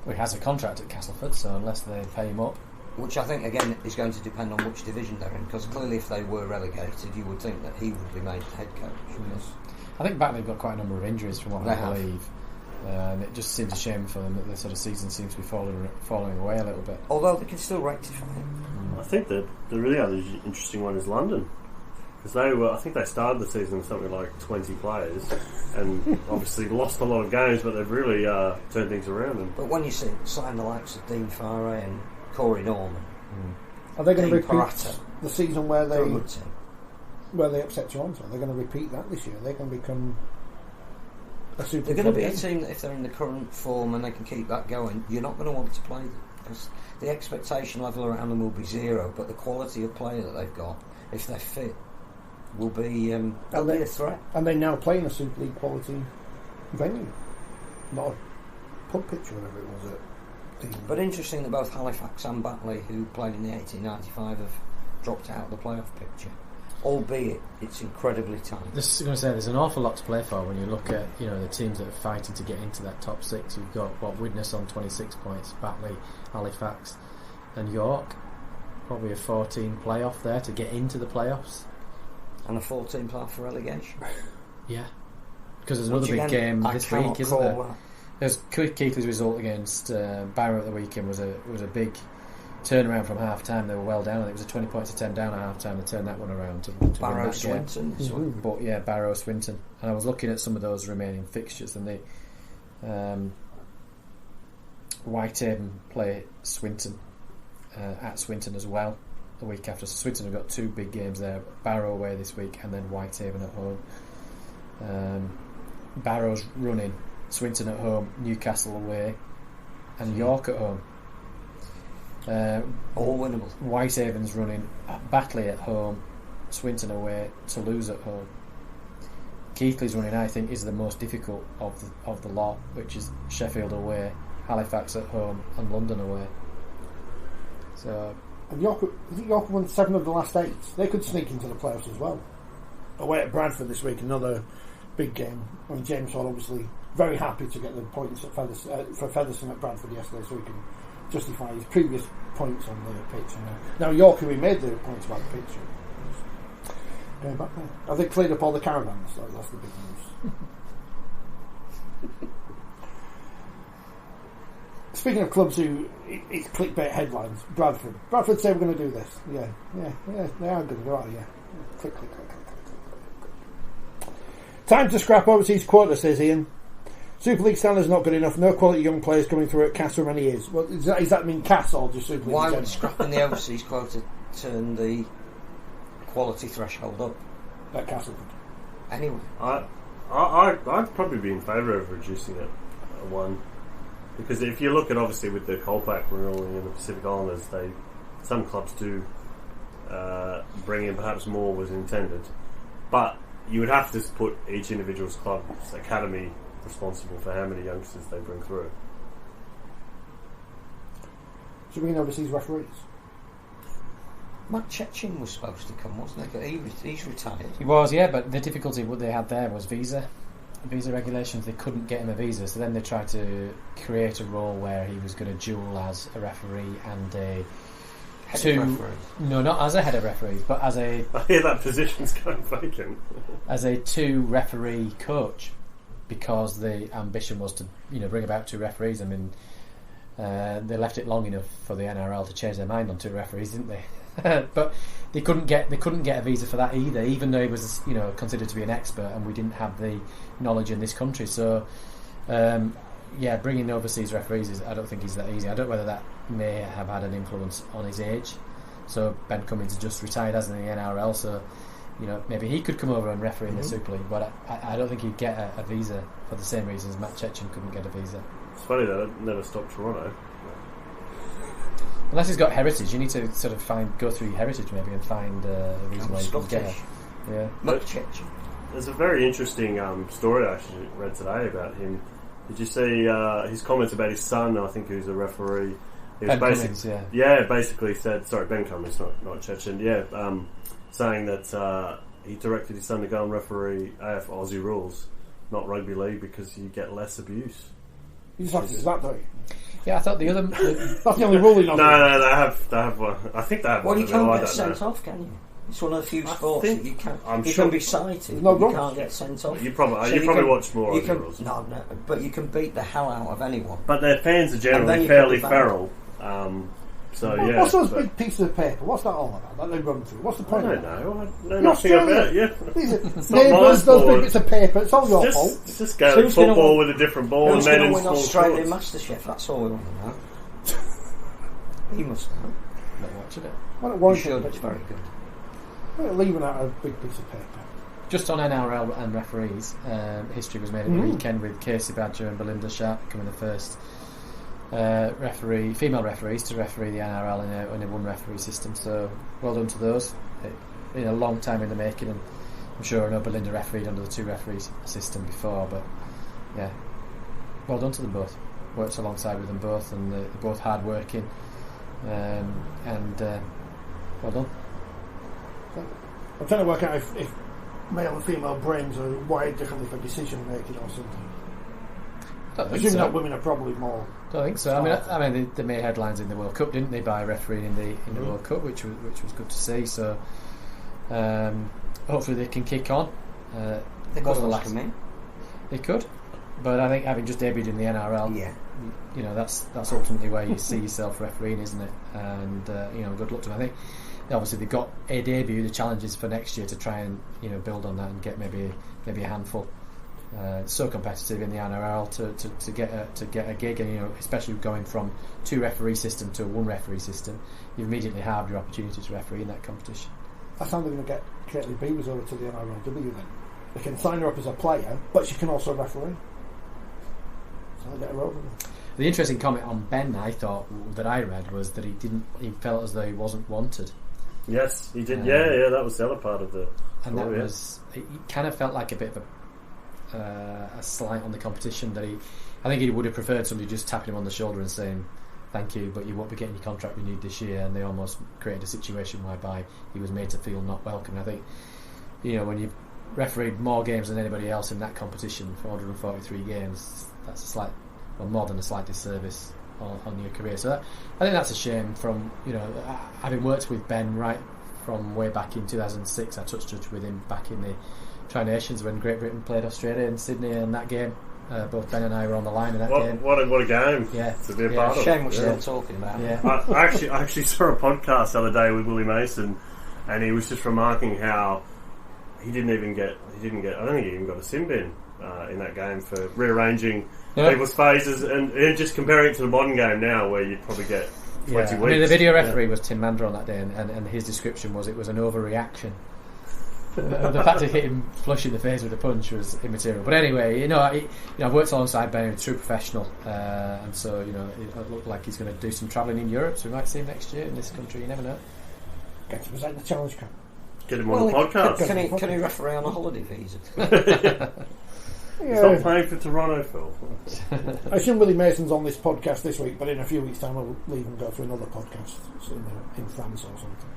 Well, he has a contract at Castleford, so unless they pay him up. Which I think, again, is going to depend on which division they're in, because clearly if they were relegated, you would think that he would be made head coach. I think Batley have got quite a number of injuries from what I believe. And it just seems a shame for them that the sort of season seems to be falling away a little bit. Although they can still rectify it. I think that the really other interesting one is London, because I think they started the season with something like 20 players, and obviously lost a lot of games, but they've really turned things around. But when you sign the likes of Dean Farray and Corey Norman, are they going to repeat the season where they upset Toronto? They're going to repeat that this year. They're going to become. They're going to be a team that if they're in the current form and they can keep that going, you're not going to want to play them because the expectation level around them will be zero, but the quality of player that they've got, if they're fit, will be a threat. And they now play in a Super League quality venue, not a pub pitch or whatever it was. But interesting that both Halifax and Batley, who played in the 1895, have dropped out of the playoff picture. Albeit it's incredibly tight. I was going to say there's an awful lot to play for when you look at the teams that are fighting to get into that top six. You've got Widnes on 26 points, Batley, Halifax, and York. Probably a 14 playoff there to get into the playoffs, and a 14 playoff for relegation. Yeah, because there's another big game this week, isn't there? There's Keighley's result against Barrow at the weekend was a big turnaround from half time. They were well down. It was a 20 points to 10 down at half time. They turned that one around to Barrow win that Swinton. Game. But yeah, Barrow Swinton. And I was looking at some of those remaining fixtures, and they Whitehaven play Swinton at Swinton as well the week after. So Swinton have got two big games there: Barrow away this week, and then Whitehaven at home. Barrow's running, Swinton at home, Newcastle away, and York at home. All winnable. Whitehaven's running, Batley at home, Swinton away, Toulouse at home. Keighley's running, I think, is the most difficult of the lot, which is Sheffield away, Halifax at home, and London away. So, and York won 7 of the last 8. They could sneak into the playoffs as well. Away at Bradford this week, another big game. I mean, James Hall obviously very happy to get the points at for Featherstone at Bradford yesterday, so he can justify his previous points on the pitch. Now York, who made the points about the pitch, going back there. Have they cleared up all the caravans? That's the big news. speaking of clubs who it's clickbait headlines, Bradford say we're going to do this. Yeah, they are going to go out. Yeah, click. Time to scrap overseas quota, says Ian. Super League standards not good enough. No quality young players coming through at CAS for many years. Well, does that mean CAS or just Super League? Why would scrapping the overseas quota turn the quality threshold up? That CAS would. Anyway, I'd probably be in favour of reducing it a 1, because if you look at obviously with the Colpack ruling in the Pacific Islanders, some clubs do bring in perhaps more was intended, but you would have to put each individual's club's academy responsible for how many youngsters they bring through. Should we bring in overseas referees? Matt Chechen was supposed to come, wasn't he? But he's retired. He was, yeah, but the difficulty what they had there was visa regulations. They couldn't get him a visa, so then they tried to create a role where he was going to dual as a referee and a no, not as a head of referees, but as a I hear that position's going vacant. as a 2 referee coach, because the ambition was to bring about 2 referees. I mean, they left it long enough for the NRL to change their mind on 2 referees, didn't they? But they couldn't get a visa for that either, even though he was considered to be an expert, and we didn't have the knowledge in this country. So bringing overseas referees I don't think is that easy. I don't know whether that may have had an influence on his age. So Ben Cummins has just retired, hasn't he, in the NRL, so maybe he could come over and referee in the Super League, but I don't think he'd get a visa for the same reasons Matt Chechen couldn't get a visa. It's funny that it never stopped Toronto. Unless he's got heritage, you need to sort of go through your heritage maybe and find a reason why you can get it. Yeah. Matt Chechen. There's a very interesting story I actually read today about him. Did you see his comments about his son? I think who's a referee. He was Ben Cummins, yeah. Yeah, basically said, sorry, Ben Cummins, not Chechen. Yeah, saying that he directed his son to go and referee AF Aussie rules, not Rugby League, because you get less abuse. You just have to do that, don't you? Yeah, I thought the other... That's the only ruling on it. No, they have one. I think they have one. Well, you can't get sent off, can you? It's one of the few sports that you can't. You can be cited, but you can't get sent off. You probably watch more of the rules. No, but you can beat the hell out of anyone. But their fans are generally fairly feral. What's those big pieces of paper? What's that all about? That they run through. What's the point? I don't know. I know nothing about it. Yeah. These neighbours, those big bits of paper. It's all your fault. It's just Gaelic football with a different ball and men in small shorts. Australian MasterChef. That's all we want to know. He must know. Not watching it. You should. It's very good. Leaving out a big piece of paper. Just on NRL and referees, history was made at the weekend with Casey Badger and Belinda Sharp becoming the first female referees to referee the NRL in a 1 referee system. So well done to those. Been a long time in the making, and I'm sure I know Belinda refereed under the 2 referees system before, but yeah, well done to them both. Worked alongside with them both, and they're both hard working, and well done. I'm trying to work out if male and female brains are wired differently for decision making or something. I assume that women are probably more. Don't think so. I mean, they made headlines in the World Cup, didn't they, by refereeing in the World Cup, which was good to see. So hopefully they can kick on. They could. They could, but I think having just debuted in the NRL, that's ultimately where you see yourself refereeing, isn't it? And good luck to them. I think obviously they've got a debut. The challenge is for next year to try and build on that and get maybe a handful. It's so competitive in the NRL to get a gig, and especially going from 2 referee system to a 1 referee system, you immediately have your opportunity to referee in that competition. That's how they're going to get Caitlin Beavers over to the NRLW then. They can sign her up as a player, but she can also referee. So they get her over there. The interesting comment on Ben, I thought, that I read, was that he felt as though he wasn't wanted. Yes, he did. Yeah, that was the other part of the and story, that was it kind of felt like a bit of a slight on the competition, that I think he would have preferred somebody just tapping him on the shoulder and saying thank you, but you won't be getting your contract renewed this year, and they almost created a situation whereby he was made to feel not welcome. And I think when you've refereed more games than anybody else in that competition, 443 games, that's more than a slight disservice on your career. So I think that's a shame. From having worked with Ben right from way back in 2006, I touched touch with him back in the Tri-Nations when Great Britain played Australia in Sydney, and that game Both Ben and I were on the line in that game. What a game! Yeah, to be a part of. Shame we're still talking about. Yeah. I actually saw a podcast the other day with Willie Mason, and he was just remarking how he didn't get. I don't think he even got a sin bin in that game for rearranging people's phases, and just comparing it to the modern game now, where you'd probably get 20 weeks. I mean, the video referee was Tim Mandra on that day, and his description was it was an overreaction. The fact to hit him flush in the face with a punch was immaterial. But anyway, I've worked alongside Ben, a true professional, and so it looked like he's going to do some travelling in Europe. So we might see him next year in this country. You never know. Get to present the Challenge Cup. Get him on the podcast. Can he referee on a holiday visa? He's not playing for Toronto, Phil. I assume Willie Mason's on this podcast this week, but in a few weeks' time I'll leave and go for another podcast in France or something.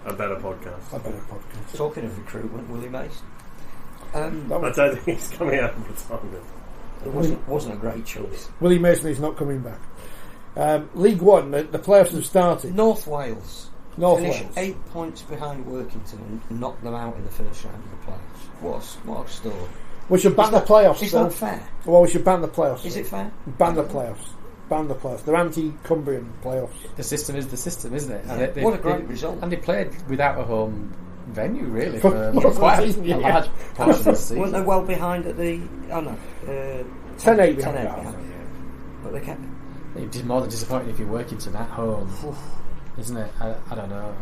A better podcast. Talking of recruitment, Willie Mason. I don't think he's coming out of retirement. It wasn't a great choice. Willie Mason is not coming back. League One, the playoffs have started. North Wales. North Finished Wales. 8 points behind Workington and knocked them out in the first round of the playoffs. What a story. We should ban the playoffs. Is that fair? Well, we should ban the playoffs. Is it fair? Ban the playoffs. Ban the playoffs. They're anti-Cumbrian playoffs. The system is the system, isn't it? Yeah. And What a great result. And they played without a home venue, really, For for quite season, a large portion of the season. Weren't they well behind at the... 10-8 behind. But they kept... It'd be more than disappointing if you're Workington at home, isn't it? I don't know.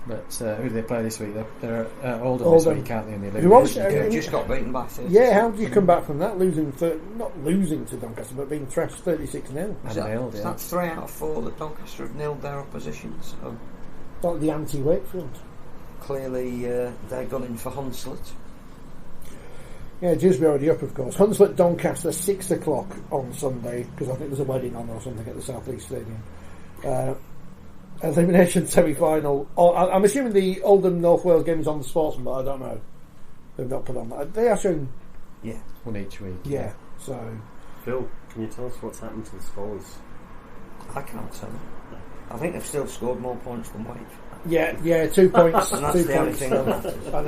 But who do they play this week? They're Oldham this week, can't they? In the Who just got beaten by 30. Yeah, how do you come back from that? Not losing to Doncaster, but being thrashed 36-0. Is that 3 out of 4 that Doncaster have nilled their opposition. So Like the anti-Wakefield. clearly they're gunning for Hunslet. Yeah, Dewsbury already up, of course. Hunslet Doncaster 6 o'clock on Sunday, because I think there's a wedding on or something at the South East Stadium. Elimination semi-final. I'm assuming the Oldham North Wales game is on the Sportsman, but I don't know. They've not put on that. They are showing. Yeah, one each week. Yeah. So, Phil, can you tell us what's happened to the Scullies? I can't tell. I think they've still scored more points than Wake. Yeah, 2 points. And that's the only thing that matters. And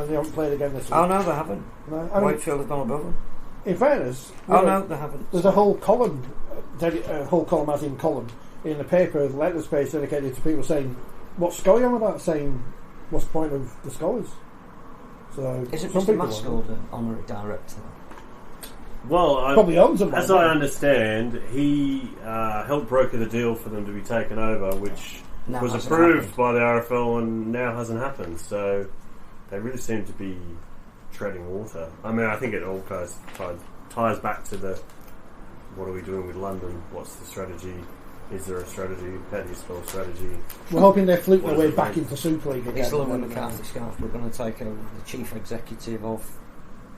they haven't played again this week. Oh no, they haven't. No, Wakefield have gone above them. In fairness, No, they haven't. There's a whole column, as in column, in the paper, the letters page dedicated to people saying, "What's Scully on about?" Saying, "What's the point of the Scullies?" So, Isn't some Mr. people Maskell the honorary director? Well, probably owns them. As I understand, he helped broker the deal for them to be taken over, which Now was hasn't approved happened. by the RFL and now hasn't happened. So they really seem to be treading water. I mean, I think it all ties back to the what are we doing with London? What's the strategy? Is there a strategy? How do you spell strategy? We're hoping they're fluting their way back into Super League again. It's London McCarthy Scarf. We're going to take over the chief executive of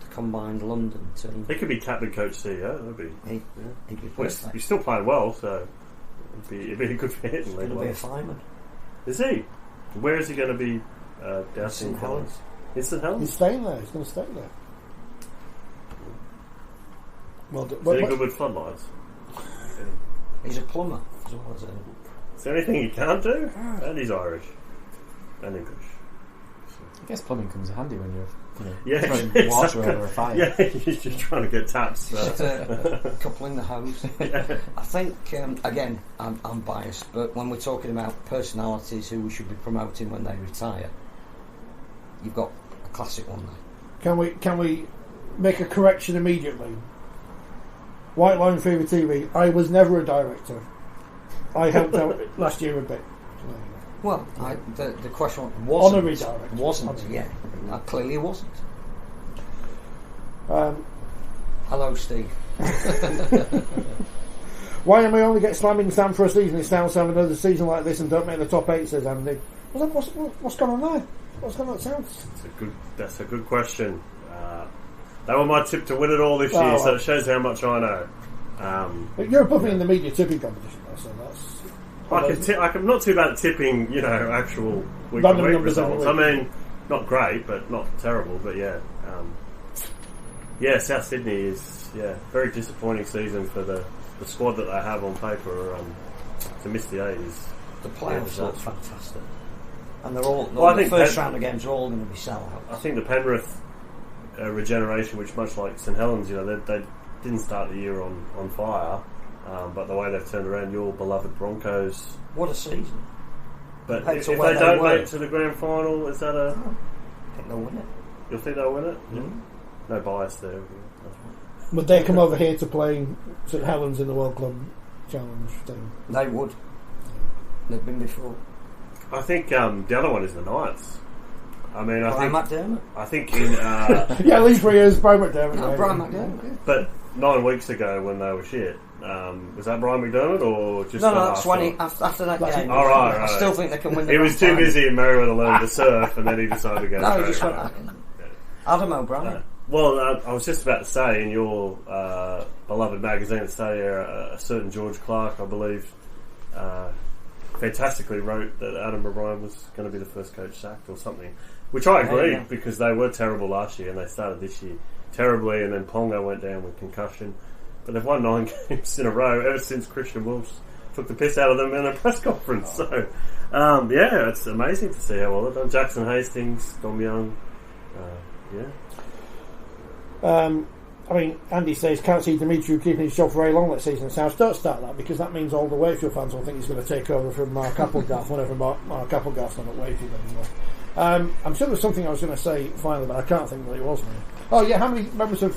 the combined London team. He could be captain, coach, CEO. That'd be. He'd be Well, perfect. he's still playing well, so it'd be a good fit. He's going to be a fireman. Is he? Where is he going to be? Down St Helens. In St Helens? He's staying there. He's going to stay there. Well, Is he good with floodlights? He's a plumber as well as Is there anything he can't do? And he's Irish and English. I guess plumbing comes handy when you're Yeah, throwing water over a fire. Yeah, he's just trying to get taps. just coupling the hose. I think again, I'm biased, but when we're talking about personalities who we should be promoting when they retire, you've got a classic one there. Can we make a correction immediately? White Line Fever TV. I was never a director. I helped out last year a bit. Well, the question wasn't. Honorary director. Wasn't, yeah. Clearly wasn't. Um, Hello, Steve. Why am I only get slamming Sam for a season? It sounds to have another season like this and don't make the top 8, says Andy. What's going on there? What's going on? Sounds. That's a good question. That was my tip to win it all this year, so it shows how much I know. But you're above me in the media tipping competition, though, so that's. I'm not too bad at tipping, actual week Random to week numbers every results. week. I mean, not great, but not terrible. But South Sydney is very disappointing season for the squad that they have on paper. To miss the 8 is The playoffs look fantastic, and they're all. Well, I the think first round of games are all going to be sellout. I think the Penrith a regeneration which, much like St Helens, they didn't start the year on fire, but the way they've turned around your beloved Broncos. What a season. But if they don't make it to the grand final, is that I think they'll win it. You'll think they'll win it? Mm-hmm. No bias there. Would they come over here to play St Helens in the World Club Challenge thing? They would. They've been before. I think the other one is the Knights. I mean, Brian McDermott. I think in yeah, at least 3 years, Brian McDermott. No, Brian McDermott. Yeah. But 9 weeks ago when they were shit, was that Brian McDermott or just no? That's when after that game. All right. I still think they can win. He was too busy in Merriweather learning to surf, and then he decided to go. No, he just went. Adam O'Brien. Well, I was just about to say, in your beloved magazine at Stadia, a certain George Clark, I believe, fantastically wrote that Adam O'Brien was going to be the first coach sacked or something, which I agree, because they were terrible last year and they started this year terribly, and then Ponga went down with concussion. But they've won 9 games in a row ever since Christian Wolves took the piss out of them in a press conference. So, it's amazing to see how well they've done. Jackson Hastings, Dom Young, I mean, Andy says, can't see Dimitri keeping his job for very long this season. South, don't start that, because that means all the Wakefield fans will think he's going to take over from Mark Applegarth whenever Mark Applegarth's not at Wakefield anymore. I'm sure there's something I was going to say finally, but I can't think what it was now. Oh yeah, how many members of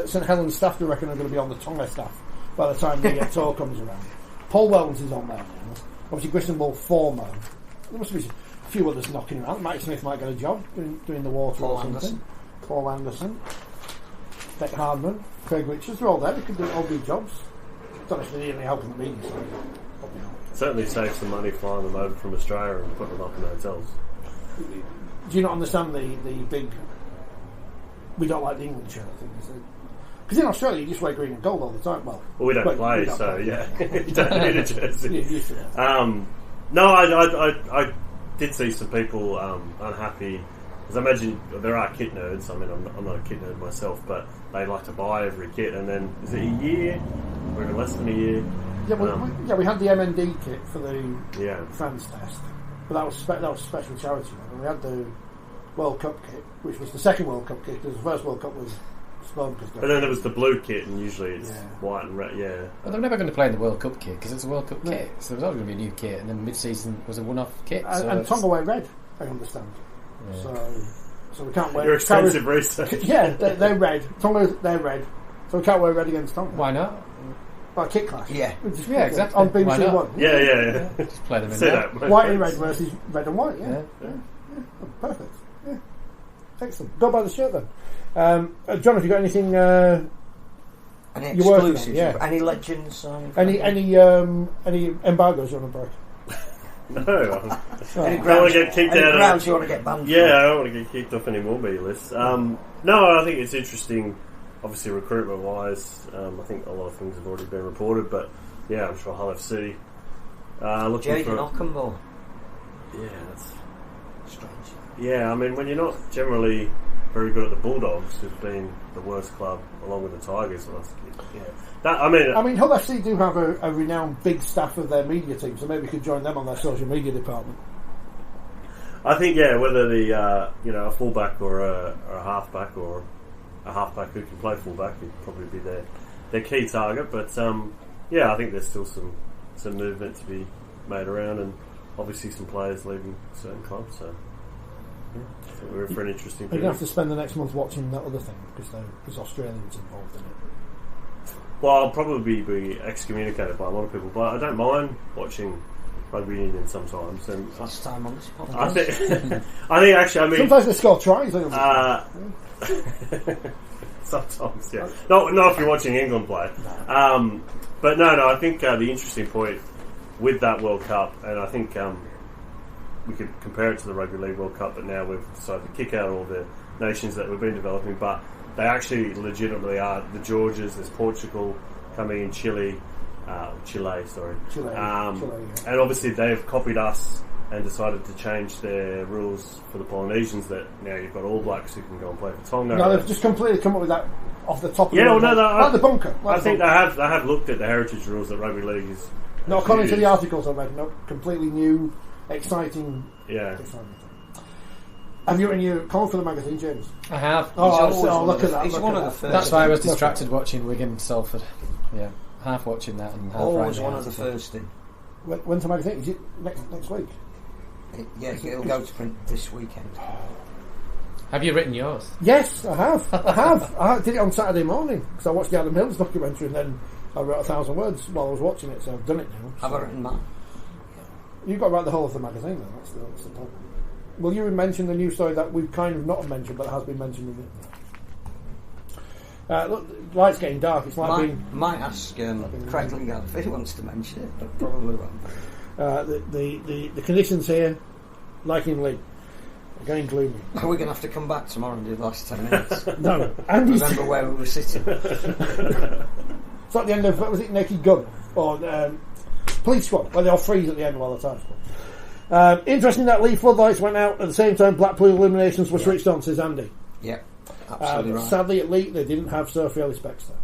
St Helens staff do you reckon are going to be on the Tonga staff by the time the tour comes around? Paul Wellens is on there now. Obviously, Grissom Bull, former. There must be a few others knocking around. Mike Smith might get a job doing the water Paul or something. Anderson. Paul Anderson. Beck Hardman, Craig Richards, they're all there. They could all do jobs. Don't know if they need any help in the media side. Probably not. certainly save some money flying them over from Australia and putting them up in hotels. Do you not understand the big we don't like the England shirt thing? Because in Australia you just wear green and gold all the time. Well we don't play, so yeah, you don't need a jersey. No, I did see some people unhappy, because I imagine there are kit nerds. I mean, I'm not a kit nerd myself, but they like to buy every kit, and then is it a year or even less than a year? Yeah, we had the MND kit for the Yeah. fans test, but that was special charity. And we had the World Cup kit, which was the second World Cup kit, because the first World Cup was Slovakia. But then there was the blue kit, and usually it's white and red. Yeah. Well, they're never going to play in the World Cup kit because it's a World Cup kit, so there's always going to be a new kit, and then mid-season was a one-off kit. And Tonga wear red, I understand. Yeah. So we can't wear. Your expensive research. Yeah, they're red. Tonga, they're red, so we can't wear red against Tonga. Why not? Like kit clash. Yeah. Exactly. On BBC One. Yeah. Just play them in Say there. that, White and red versus red and white. Yeah. Oh, perfect. Yeah. Excellent. Go buy the shirt then. John, have you got anything? Any you're working on? exclusives? Yeah. Any legends? Any embargoes you want to break? No. Any I don't want to get kicked out grounds you want to get banned? Yeah, I don't want to get kicked off any more B lists. No, I think it's interesting. Obviously, recruitment-wise, I think a lot of things have already been reported, but yeah, I'm sure Hull FC looking Jaden for. Ockenball. Yeah, that's Strange. yeah. I mean, when you're not generally very good at the Bulldogs, who've been the worst club along with the Tigers last year. Yeah, I mean, Hull FC do have a renowned big staff of their media team, so maybe we could join them on their social media department. I think whether the a fullback or a halfback or a halfback who can play fullback would probably be their key target. But I think there's still some movement to be made around, and obviously some players leaving certain clubs. So I think we're in for an interesting You're period. going to have to spend the next month watching that other thing because there's Australians involved in it. Well, I'll probably be excommunicated by a lot of people, but I don't mind watching rugby union sometimes. And Last time on this podcast. I think actually, I mean, sometimes they score tries. sometimes, yeah. Not if you're watching England play. But no, I think the interesting point with that World Cup, and I think we could compare it to the Rugby League World Cup, but now we've decided to kick out all the nations that we've been developing, but they actually legitimately are the Georgias. There's Portugal coming in, Chile, sorry. Chile, and obviously they've copied us and decided to change their rules for the Polynesians, that now you've got All Blacks who can go and play for Tonga. No, they've just completely come up with that off the top of the like the bunker. I think they have looked at the heritage rules that Rugby League is. No, according to the articles I read, no, completely new, exciting. Yeah. Have you written your column for the magazine, James? I have. Look at that. He's one of the first. That's why I was distracted watching Wigan Salford. Yeah, half watching that and half Always writing one it. of the first in. When's the magazine? Is it next week? It'll go to print this weekend. Have you written yours? Yes, I have. I did it on Saturday morning because I watched the Adam Hills documentary and then I wrote 1,000 words while I was watching it, so I've done it now. Have I written mine? You've got to write the whole of the magazine, though. That's the problem. Will you mention the news story that we've kind of not mentioned, but has been mentioned in it? Look, the light's getting dark. It's like being... Might ask Craig Lingard if he wants to mention it, but probably won't. The conditions here, like in League, are getting gloomy. Are we going to have to come back tomorrow and do the last 10 minutes? No. Andy's Remember where we were sitting? It's like the end of, what was it, Naked Gun? Or Police Squad, where they all freeze at the end while the time's up. Interesting that Leigh floodlights went out at the same time Blackpool illuminations were switched on, says Andy. Yeah, absolutely right. Sadly at Leigh they didn't have Sophie Ellis-Bextor.